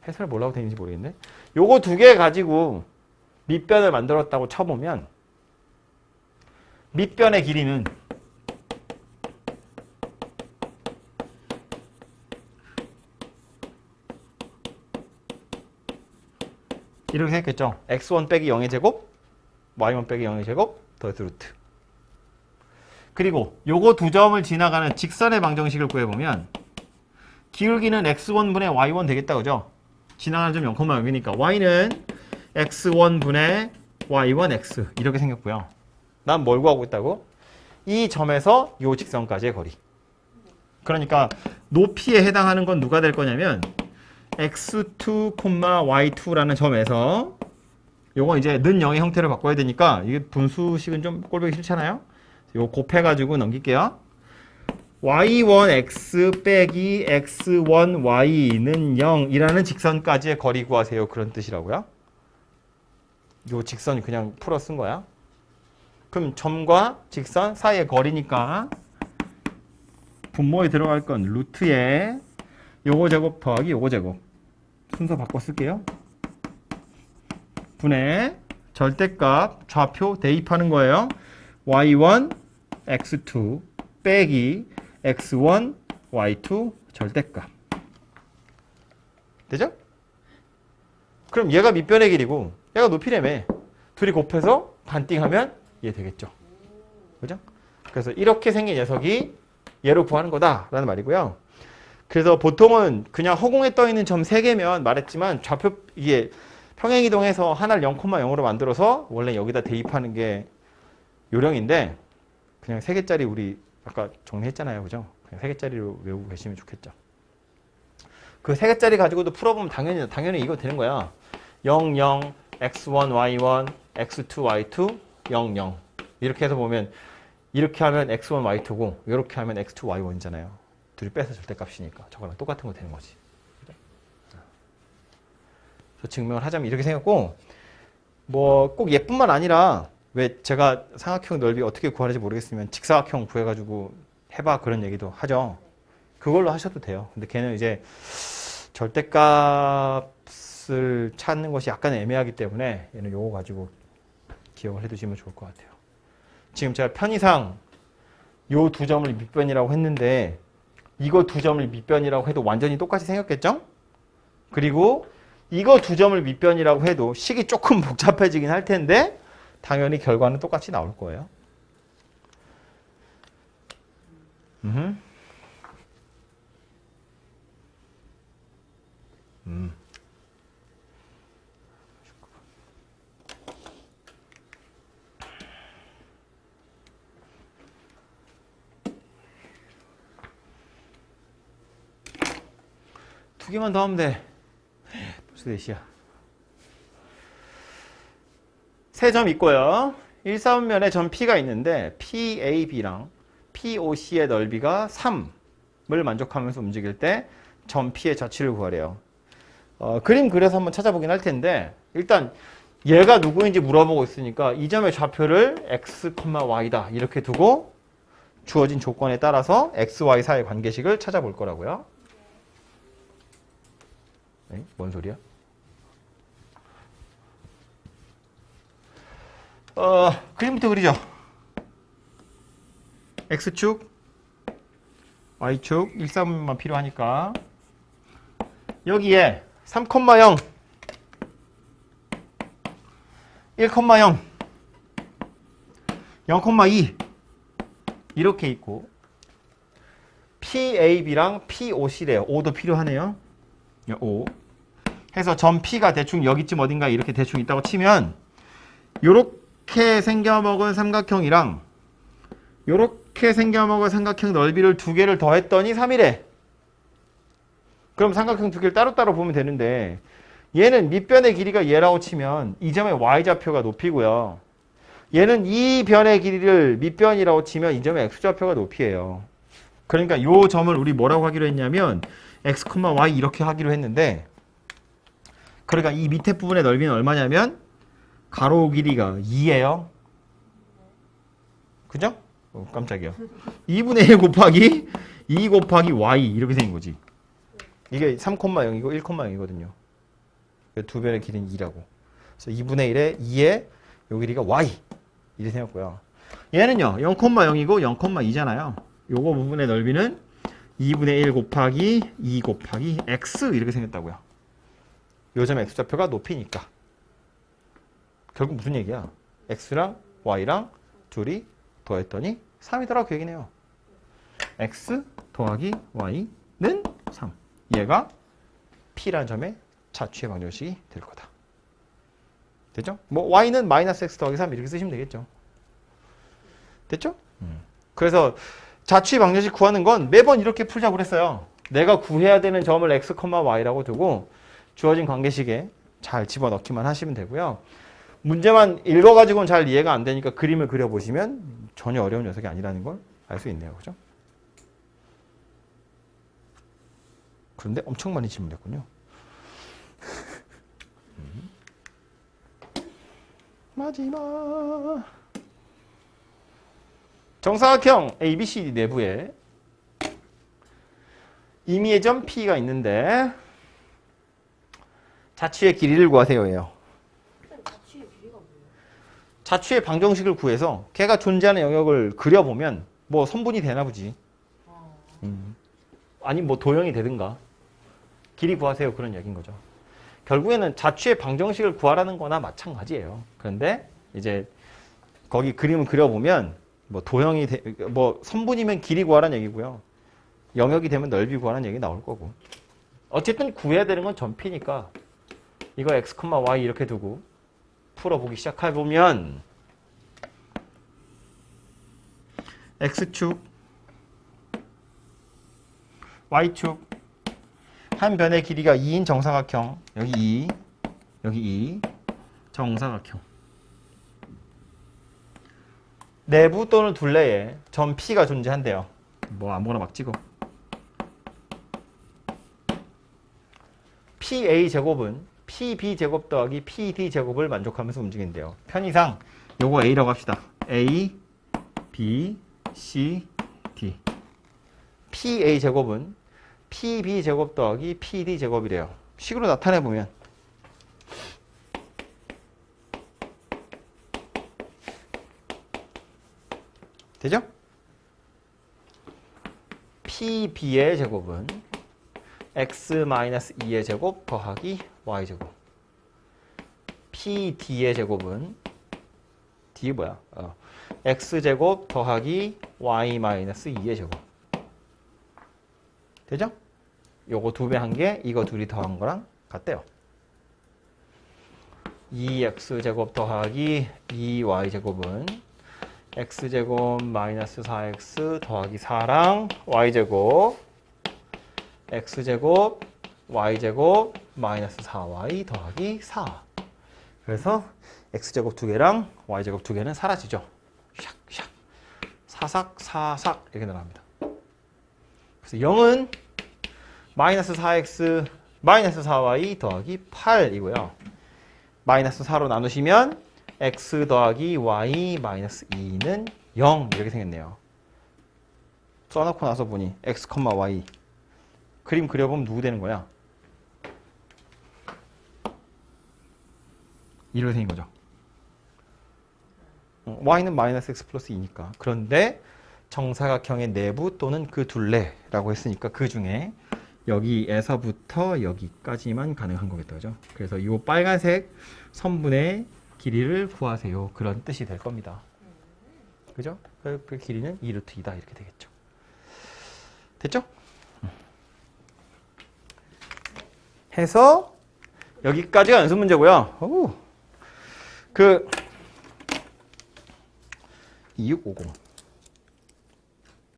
해설을 뭐라고 되는지 모르겠네. 요거 두 개 가지고 밑변을 만들었다고 쳐보면 밑변의 길이는 이렇게 생겼겠죠. x1 빼기 0의 제곱, y1 빼기 0의 제곱, 더해서 루트. 그리고 요거 두 점을 지나가는 직선의 방정식을 구해보면 기울기는 x1분의 y1 되겠다, 그죠? 지나가는 점 0,0이니까 y는 x1분의 y1 x 이렇게 생겼고요. 난 뭘 구하고 있다고? 이 점에서 요 직선까지의 거리. 그러니까 높이에 해당하는 건 누가 될 거냐면 x2, y2라는 점에서 요거 이제 는 0의 형태를 바꿔야 되니까 이게 분수식은 좀 꼴보기 싫잖아요. 요거 곱해가지고 넘길게요. y1x 빼기 x1y는 0이라는 직선까지의 거리 구하세요. 그런 뜻이라고요. 요 직선이 그냥 풀어 쓴 거야. 그럼 점과 직선 사이의 거리니까 분모에 들어갈 건 루트에 요거 제곱 더하기 요거 제곱. 순서 바꿔 쓸게요. 분의 절대값 좌표 대입하는 거예요. y1 x2 빼기 x1 y2 절대값. 되죠? 그럼 얘가 밑변의 길이고 얘가 높이라며. 둘이 곱해서 반띵하면 얘 되겠죠. 그죠? 그래서 이렇게 생긴 녀석이 얘로 구하는 거다라는 말이고요. 그래서 보통은 그냥 허공에 떠 있는 점 3개면 말했지만 좌표 이게 평행이동해서 하나를 0,0으로 만들어서 원래 여기다 대입하는 게 요령인데 그냥 3개짜리 우리 아까 정리했잖아요. 그죠? 그냥 3개짜리로 외우고 계시면 좋겠죠. 그 3개짜리 가지고도 풀어보면 당연히 이거 되는 거야. 0, 0, x1, y1, x2, y2, 0, 0 이렇게 해서 보면 이렇게 하면 x1, y2고 이렇게 하면 x2, y1이잖아요. 둘이 빼서 절대값이니까 저거랑 똑같은 거 되는 거지. 그래서 증명을 하자면 이렇게 생겼고 뭐 꼭 얘뿐만 아니라 왜 제가 삼각형 넓이 어떻게 구하는지 모르겠으면 직사각형 구해가지고 해봐 그런 얘기도 하죠. 그걸로 하셔도 돼요. 근데 걔는 이제 절대값을 찾는 것이 약간 애매하기 때문에 얘는 요거 가지고 기억을 해두시면 좋을 것 같아요. 지금 제가 편의상 요 두 점을 밑변이라고 했는데 이거 두 점을 밑변이라고 해도 완전히 똑같이 생겼겠죠? 그리고 이거 두 점을 밑변이라고 해도 식이 조금 복잡해지긴 할 텐데 당연히 결과는 똑같이 나올 거예요. 두 개만 더 하면 돼. 벌써 4시야. 세 점 있고요. 1사분면에 점 P가 있는데 PAB랑 POC의 넓이가 3을 만족하면서 움직일 때 점 P의 좌치를 구하래요. 그림 그려서 한번 찾아보긴 할 텐데 일단 얘가 누구인지 물어보고 있으니까 이 점의 좌표를 x, y다 이렇게 두고 주어진 조건에 따라서 x, y 사이의 관계식을 찾아볼 거라고요. 에? 뭔 소리야? 그림부터 그리죠. x축 y축 1, 4분면만 필요하니까 여기에 3,0 1,0 0,2 이렇게 있고 PAB랑 POC래요. O도 필요하네요. 5 해서 점 P가 대충 여기쯤 어딘가 이렇게 대충 있다고 치면 요렇게 생겨먹은 삼각형이랑 요렇게 생겨먹은 삼각형 넓이를 두 개를 더했더니 3이래. 그럼 삼각형 두 개를 따로따로 보면 되는데 얘는 밑변의 길이가 얘라고 치면 이 점의 y좌표가 높이고요. 얘는 이 변의 길이를 밑변이라고 치면 이 점의 x좌표가 높이에요. 그러니까 요 점을 우리 뭐라고 하기로 했냐면 x, y 이렇게 하기로 했는데 그러니까 이 밑에 부분의 넓이는 얼마냐면 가로 길이가 2예요. 그죠? 깜짝이야. 2분의 1 곱하기 2 곱하기 y 이렇게 생긴 거지. 이게 3,0이고 1,0이거든요. 두 변의 길이는 2라고. 그래서 2분의 1에 2에 요 길이가 y 이렇게 생겼고요. 얘는요 0,0이고 0,2잖아요. 요거 부분의 넓이는 2분의 1 곱하기 2 곱하기 x 이렇게 생겼다고요. 요 점 x좌표가 높이니까. 결국 무슨 얘기야? x랑 y랑 둘이 더했더니 3이더라 그 얘기네요. x 더하기 y는 3. 얘가 p라는 점의 자취의 방정식이 될 거다. 됐죠? 뭐 y는 마이너스 x 더하기 3 이렇게 쓰시면 되겠죠. 됐죠? 그래서 자취 방정식 구하는 건 매번 이렇게 풀자고 그랬어요. 내가 구해야 되는 점을 x, y라고 두고 주어진 관계식에 잘 집어넣기만 하시면 되고요. 문제만 읽어가지고는 잘 이해가 안 되니까 그림을 그려보시면 전혀 어려운 녀석이 아니라는 걸 알 수 있네요. 그죠? 그런데 엄청 많이 질문했군요. 마지막 정사각형 ABCD 내부에 임의의 점 P가 있는데 자취의 길이를 구하세요. 예요. 자취의 길이가 뭐예요? 자취의 방정식을 구해서 걔가 존재하는 영역을 그려보면 뭐 선분이 되나 보지. 아니 뭐 도형이 되든가 길이 구하세요 그런 얘기인 거죠. 결국에는 자취의 방정식을 구하라는 거나 마찬가지예요. 그런데 이제 거기 그림을 그려보면 뭐 도형이 뭐 선분이면 길이 구하라는 얘기고요. 영역이 되면 넓이 구하라는 얘기 나올 거고. 어쨌든 구해야 되는 건 점피니까 이거 x, y 이렇게 두고 풀어보기 시작해보면 x축, y축 한 변의 길이가 2인 정사각형 여기 2, 여기 2 정사각형 내부 또는 둘레에 점 P가 존재한대요. 뭐 아무거나 막 찍어. PA 제곱은 PB 제곱 더하기 PD 제곱을 만족하면서 움직인대요. 편의상 요거 A라고 합시다. A, B, C, D. PA 제곱은 PB 제곱 더하기 PD 제곱이래요. 식으로 나타내 보면 되죠? PB의 제곱은 x-2의 제곱 더하기 y 제곱. PD의 제곱은 D 뭐야? x 제곱 더하기 y-2의 제곱. 되죠? 요거 2배 한 게 이거 둘이 더한 거랑 같대요. 2x 제곱 더하기 2y 제곱은 x제곱 마이너스 4x 더하기 4랑 y제곱 x제곱 y제곱 마이너스 4y 더하기 4. 그래서 x제곱 2개랑 y제곱 2개는 사라지죠. 샥샥 사삭 사삭 이렇게 나갑니다. 그래서 0은 마이너스 4x 마이너스 4y 더하기 8이고요. 마이너스 4로 나누시면 x 더하기 y 마이너스 2는 0 이렇게 생겼네요. 써놓고 나서 보니 x, y 그림 그려보면 누구 되는 거야? 이렇게 생긴 거죠. y는 마이너스 x 플러스 2니까. 그런데 정사각형의 내부 또는 그 둘레라고 했으니까 그 중에 여기에서부터 여기까지만 가능한 거겠다. 그죠? 그래서 이 빨간색 선분의 길이를 구하세요. 그런 뜻이 될 겁니다. 그죠? 그 길이는 2루트 2다 이렇게 되겠죠. 됐죠? 해서 여기까지가 연습 문제고요. 오. 그 2650